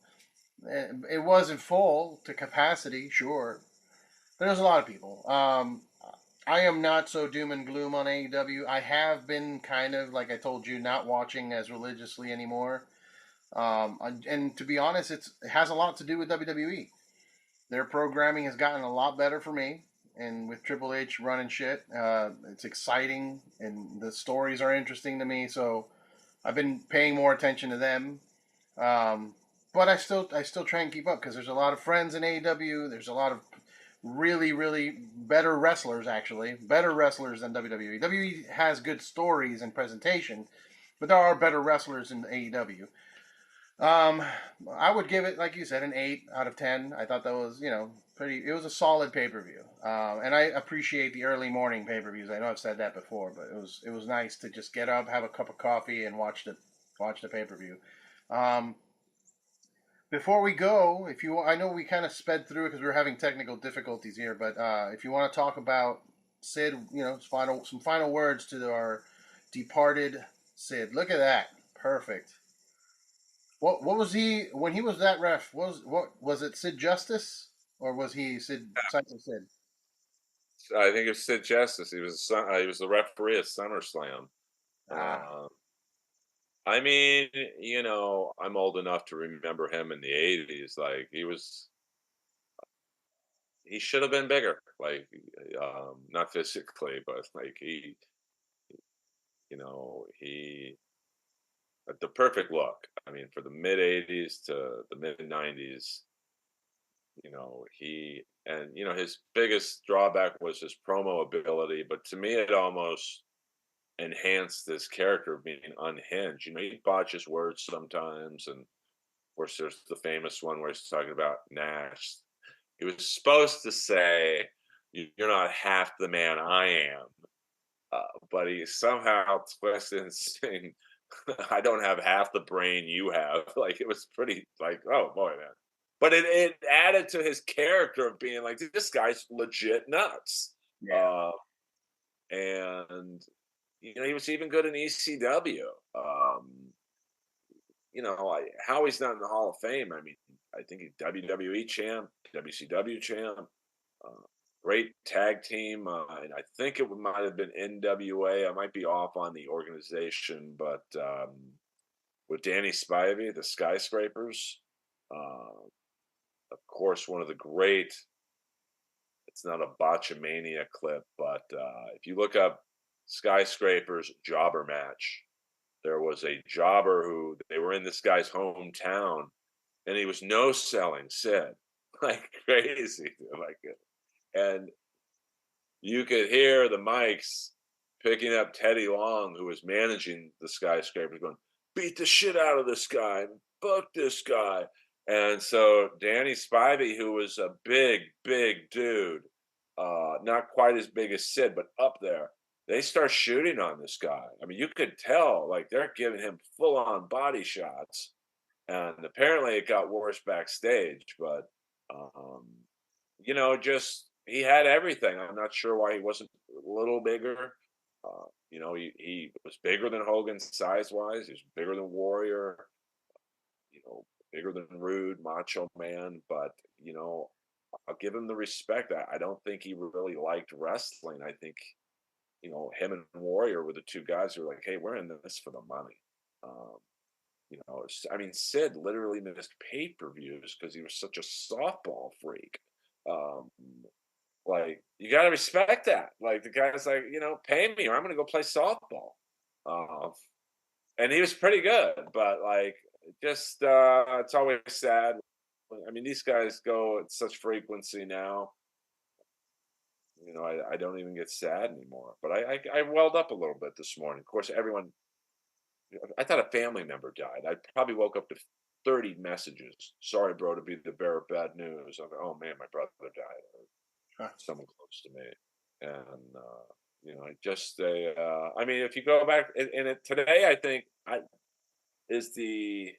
It wasn't full to capacity, sure, but there's a lot of people. I am not so doom and gloom on AEW. I have been kind of, like I told you, not watching as religiously anymore. And to be honest, it has a lot to do with WWE. Their programming has gotten a lot better for me, and with Triple H running shit, it's exciting, and the stories are interesting to me. So I've been paying more attention to them. Um, but I still try and keep up because there's a lot of friends in AEW. There's a lot of really, really better wrestlers, actually, better wrestlers than WWE. WWE has good stories and presentation, but there are better wrestlers in AEW. Um, I would give it, like you said, an 8 out of 10. I thought that was, pretty. It was a solid pay per view, and I appreciate the early morning pay per views. I know I've said that before, but it was nice to just get up, have a cup of coffee, and watch the pay per view. Um, Before we go, if you, I know we kind of sped through it because we were having technical difficulties here, but if you want to talk about Sid, some final words to our departed Sid. Look at that, perfect. What was he when he was that ref? What was it? Sid Justice or was he Sid Cycle Sid?
I think it was Sid Justice. He was the referee at SummerSlam.
Ah,
Uh, I mean, I'm old enough to remember him in the '80s. Like, he should have been bigger. Like, not physically, but like he the perfect look. I mean, for the mid '80s to the mid '90s, his biggest drawback was his promo ability. But to me, it almost enhanced this character of being unhinged. You know, he botches words sometimes, and of course, there's the famous one where he's talking about Nash. He was supposed to say, "You're not half the man I am," but he somehow twisted and saying, "I don't have half the brain you have." Like it was pretty, like, oh boy, man. But it added to his character of being like, this guy's legit nuts.
Yeah.
Uh, and you know, he was even good in ECW. You know, how he's not in the Hall of Fame. I mean, I think he's WWE champ, WCW champ, uh, great tag team, and I think it might have been NWA. I might be off on the organization, but with Danny Spivey, the Skyscrapers, of course, one of the great. It's not a botchamania clip, but if you look up Skyscrapers jobber match, there was a jobber who they were in this guy's hometown, and he was no selling Sid like crazy, like it. And you could hear the mics picking up Teddy Long, who was managing the Skyscrapers, going, "Beat the shit out of this guy, fuck this guy." And so Danny Spivey, who was a big, big dude, not quite as big as Sid, but up there, they start shooting on this guy. I mean, you could tell, like, they're giving him full on body shots. And apparently it got worse backstage, but, um, you know, just he had everything. I'm not sure why he wasn't a little bigger. You know, he was bigger than Hogan size wise. He was bigger than Warrior, you know, bigger than Rude, Macho Man. But, you know, I'll give him the respect. I don't think he really liked wrestling. I think, you know, him and Warrior were the two guys who were like, hey, we're in this for the money. Um, you know, I mean, Sid literally missed pay-per-views because he was such a softball freak. Um, like, you got to respect that. Like, the guy's like, you know, pay me or I'm going to go play softball. Uh, and he was pretty good, but like, just it's always sad. I mean, these guys go at such frequency now. You know, I don't even get sad anymore. But I welled up a little bit this morning. Of course, everyone. I thought a family member died. I probably woke up to 30 messages. Sorry, bro, to be the bearer of bad news. I'm like, oh man, my brother died. Or
Huh.
someone close to me, and you know, just a. I mean, if you go back and today, I think is the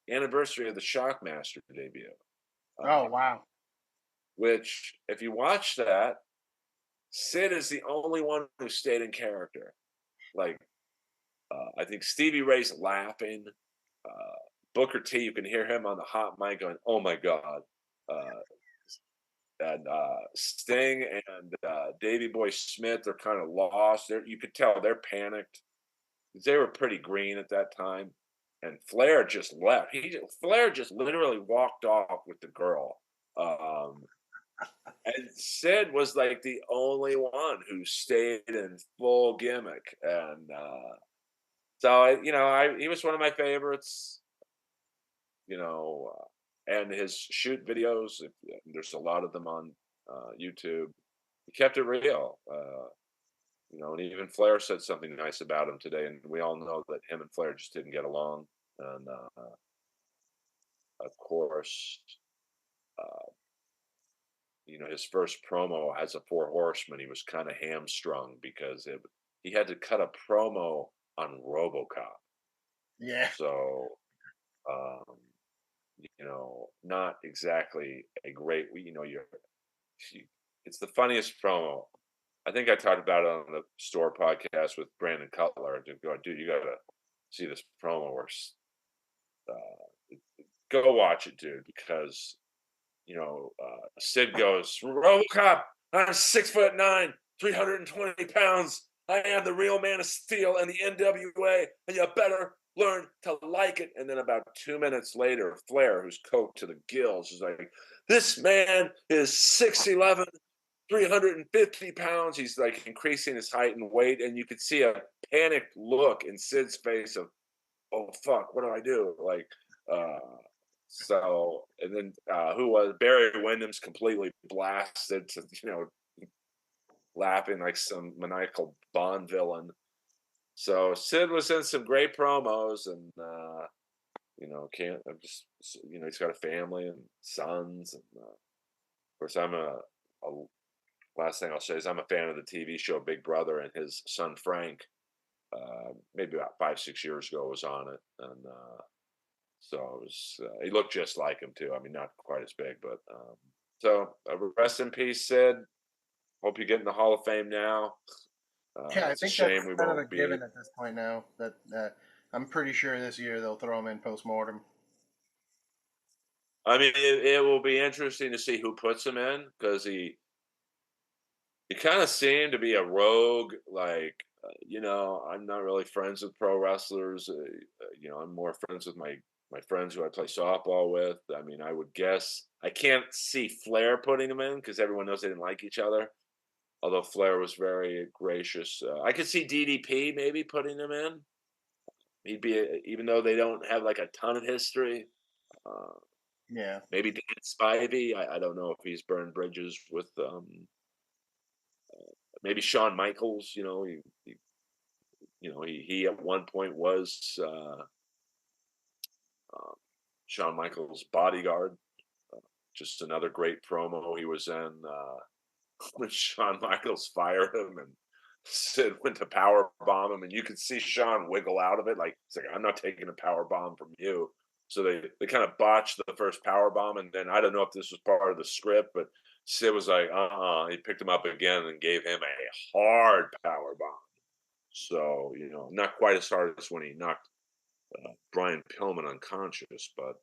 anniversary of the Shockmaster debut.
Oh,
Um,
wow.
which, if you watch that, Sid is the only one who stayed in character. Like, I think Stevie Ray's laughing. Uh, Booker T, you can hear him on the hot mic going, "Oh my god!" Uh, and Sting and Davey Boy Smith are kind of lost. You could tell they're panicked. They were pretty green at that time, and Flair just left. Flair just literally walked off with the girl. Um, and Sid was like the only one who stayed in full gimmick, and so you know, he was one of my favorites. You know, and his shoot videos. There's a lot of them on YouTube. He kept it real. You know, and even Flair said something nice about him today, and we all know that him and Flair just didn't get along. And of course, uh, you know, his first promo as a Four Horsemen, he was kind of hamstrung because he had to cut a promo on RoboCop.
Yeah.
So, um, you know, not exactly a great. You know, it's the funniest promo. I think I talked about it on the store podcast with Brandon Cutler. To go, dude, you gotta see this promo where go watch it, dude, because you know Sid goes, RoboCop, I'm 6'9", 320 pounds. I am the real Man of Steel and the NWA, and you better learn to like it. And then about 2 minutes later, Flair, who's coked to the gills, is like, this man is 6'11", 350 pounds. He's like increasing his height and weight, and you could see a panicked look in Sid's face of, oh fuck, what do I do? Like, uh, so, and then who was Barry Windham's completely blasted to, you know, laughing like some maniacal Bond villain. So Sid was in some great promos, and can't. I'm just he's got a family and sons, and of course a last thing I'll say is I'm a fan of the TV show Big Brother, and his son Frank, maybe about 5-6 years ago, was on it, and so it was. He looked just like him too. I mean, not quite as big, but so rest in peace, Sid. Hope you get in the Hall of Fame now.
Yeah, I
It's a
think that's
shame we
kind of a
won't be.
given at this point now. That I'm pretty sure this year they'll throw him in post mortem.
I mean, it will be interesting to see who puts him in, because he kind of seemed to be a rogue. Like, I'm not really friends with pro wrestlers. I'm more friends with my friends who I play softball with. I mean, I would guess I can't see Flair putting him in because everyone knows they didn't like each other. Although Flair was very gracious, I could see DDP maybe putting him in. He'd be, even though they don't have like a ton of history. Uh,
Yeah,
Maybe Dan Spivey. I don't know if he's burned bridges with maybe Shawn Michaels. He at one point was uh, Shawn Michaels' bodyguard. Just another great promo he was in when Shawn Michaels fired him and Sid went to power bomb him, and you could see Shawn wiggle out of it. Like, it's like, I'm not taking a power bomb from you. So they kind of botched the first power bomb, and then I don't know if this was part of the script, but Sid was like, He picked him up again and gave him a hard power bomb. So not quite as hard as when he knocked Brian Pillman unconscious, but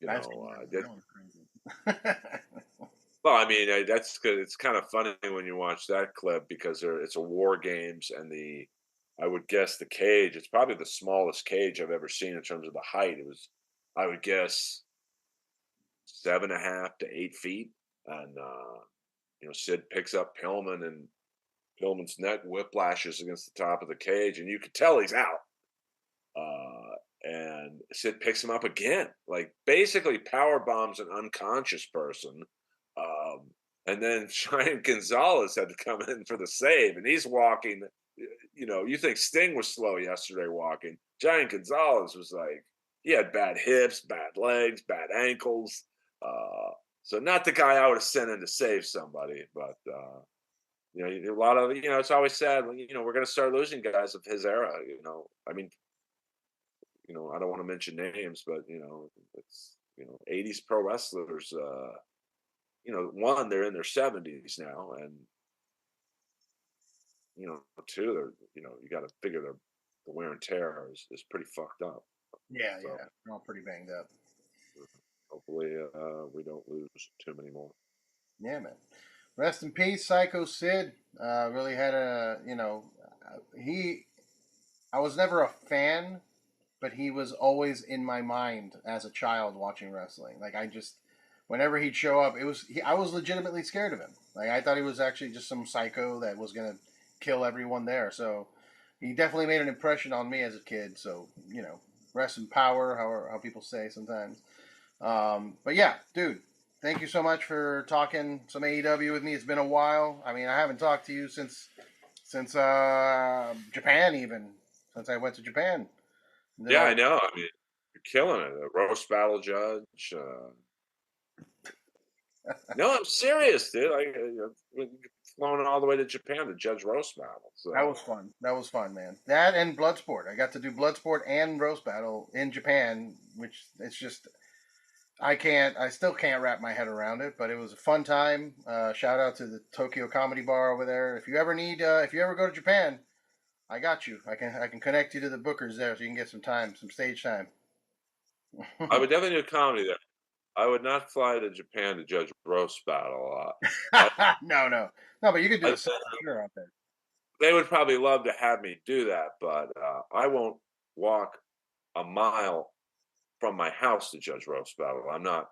I've seen that.
did.
That was crazy.
Well, I mean, that's good. It's kind of funny when you watch that clip because it's a war games, and I would guess the cage. It's probably the smallest cage I've ever seen in terms of the height. It was, I would guess, 7.5 to 8 feet, and Sid picks up Pillman, and Pillman's neck whiplashes against the top of the cage, and you could tell he's out. And Sid picks him up again, like basically power bombs an unconscious person. Um, and then Giant Gonzalez had to come in for the save, and he's walking. You think Sting was slow yesterday walking. Giant Gonzalez was like, he had bad hips, bad legs, bad ankles. So not the guy I would have sent in to save somebody, but a lot of it's always sad when we're going to start losing guys of his era. I mean, I don't want to mention names, but it's 80s pro wrestlers. One, they're in their 70s now, and two, they're you got to figure the wear and tear is pretty fucked up.
Yeah,
So
yeah, they're all pretty banged up.
hopefully, we don't lose too many more.
Yeah, man. Rest in peace, Psycho Sid. Really had he. I was never a fan, but he was always in my mind as a child watching wrestling. Like, whenever he'd show up, I was legitimately scared of him. Like, I thought he was actually just some psycho that was gonna kill everyone there. So he definitely made an impression on me as a kid. So rest in power, how people say sometimes. But yeah, dude, thank you so much for talking some AEW with me. It's been a while. I mean, I haven't talked to you since Japan, even since I went to Japan.
Yeah, I know. I mean, you're killing it. A roast battle judge. No, I'm serious, dude. Flown all the way to Japan to judge roast battle.
That
So
was fun. That was fun, man. That and Bloodsport. I got to do Bloodsport and roast battle in Japan, which it's just I still can't wrap my head around it, but it was a fun time. Shout out to the Tokyo Comedy Bar over there. If you ever go to Japan, I got you. I can connect you to the bookers there, so you can get some stage time.
I would definitely do comedy there. I would not fly to Japan to judge roast battle.
No, but you could do
I,
a set for sure out there.
they would probably love to have me do that, but I won't walk a mile from my house to judge roast battle. I'm not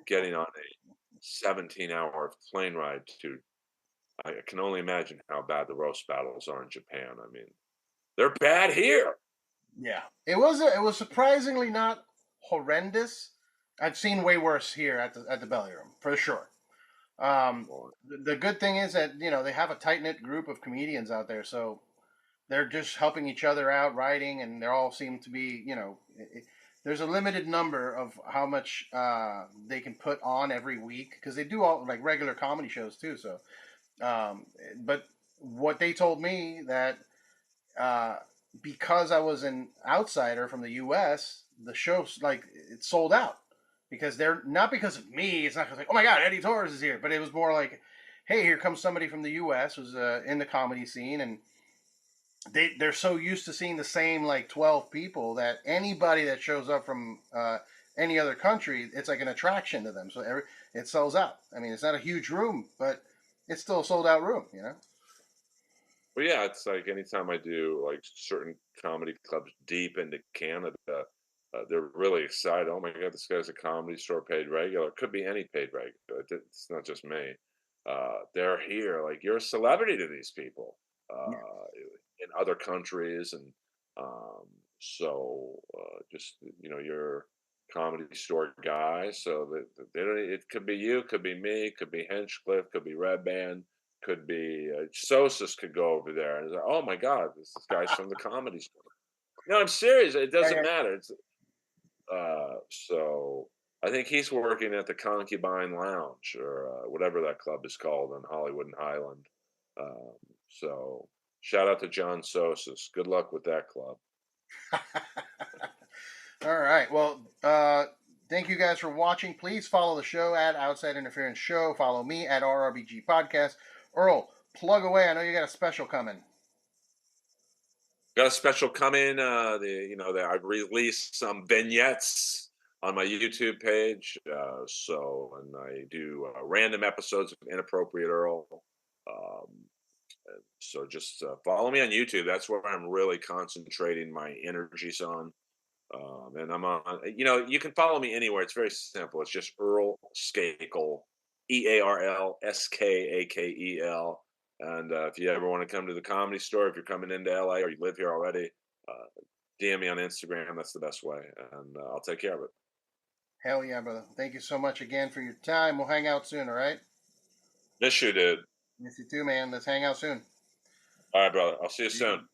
getting on a 17-hour plane ride to. I can only imagine how bad the roast battles are in Japan. I mean, they're bad here.
Yeah, it was surprisingly not horrendous. I've seen way worse here at the Belly Room for sure. The good thing is that they have a tight knit group of comedians out there, so they're just helping each other out, writing, and they all seem to be, there's a limited number of how much they can put on every week because they do all like regular comedy shows too. So, but what they told me that uh, because I was an outsider from the U.S., the show's like it's sold out because they're not because of me. It's not because like, oh my God, Eddie Torres is here, but it was more like, hey, here comes somebody from the U.S. who's in the comedy scene, and they're so used to seeing the same like 12 people that anybody that shows up from any other country, it's like an attraction to them. So it sells out. I mean, it's not a huge room, but it's still a sold out room.
Well, yeah, it's like anytime I do like certain comedy clubs deep into Canada, they're really excited. Oh my God, this guy's a comedy store paid regular. Could be any paid regular. It's not just me. They're here. Like you're a celebrity to these people
Yeah.
in other countries, and um, so just you're a comedy store guy. So that they don't. It could be you, could be me, could be Henchcliffe, could be Red Band, could be Sosis could go over there and it's like, oh my God, this guy's from the comedy store. No, I'm serious. It doesn't
Yeah.
matter. It's so I think he's working at the Concubine Lounge or whatever that club is called in Hollywood and Highland. Um, so shout out to John Sosis. Good luck with that club.
All right. Well, thank you guys for watching. Please follow the show at Outside Interference Show. Follow me at RRBG Podcast. Earl, plug away. I know you got a special coming.
Got a special coming. That I've released some vignettes on my YouTube page. And I do random episodes of Inappropriate Earl. Um, so just follow me on YouTube. That's where I'm really concentrating my energies on. And I'm on. You can follow me anywhere. It's very simple. It's just Earl Skakel, EarlSkakel. And if you ever want to come to the Comedy Store, if you're coming into LA or you live here already, DM me on Instagram. That's the best way, and I'll take care of it.
Hell yeah, brother. Thank you so much again for your time. We'll hang out soon, all right?
Miss you, dude.
Miss you too, man. Let's hang out soon.
All right, brother. I'll see you soon.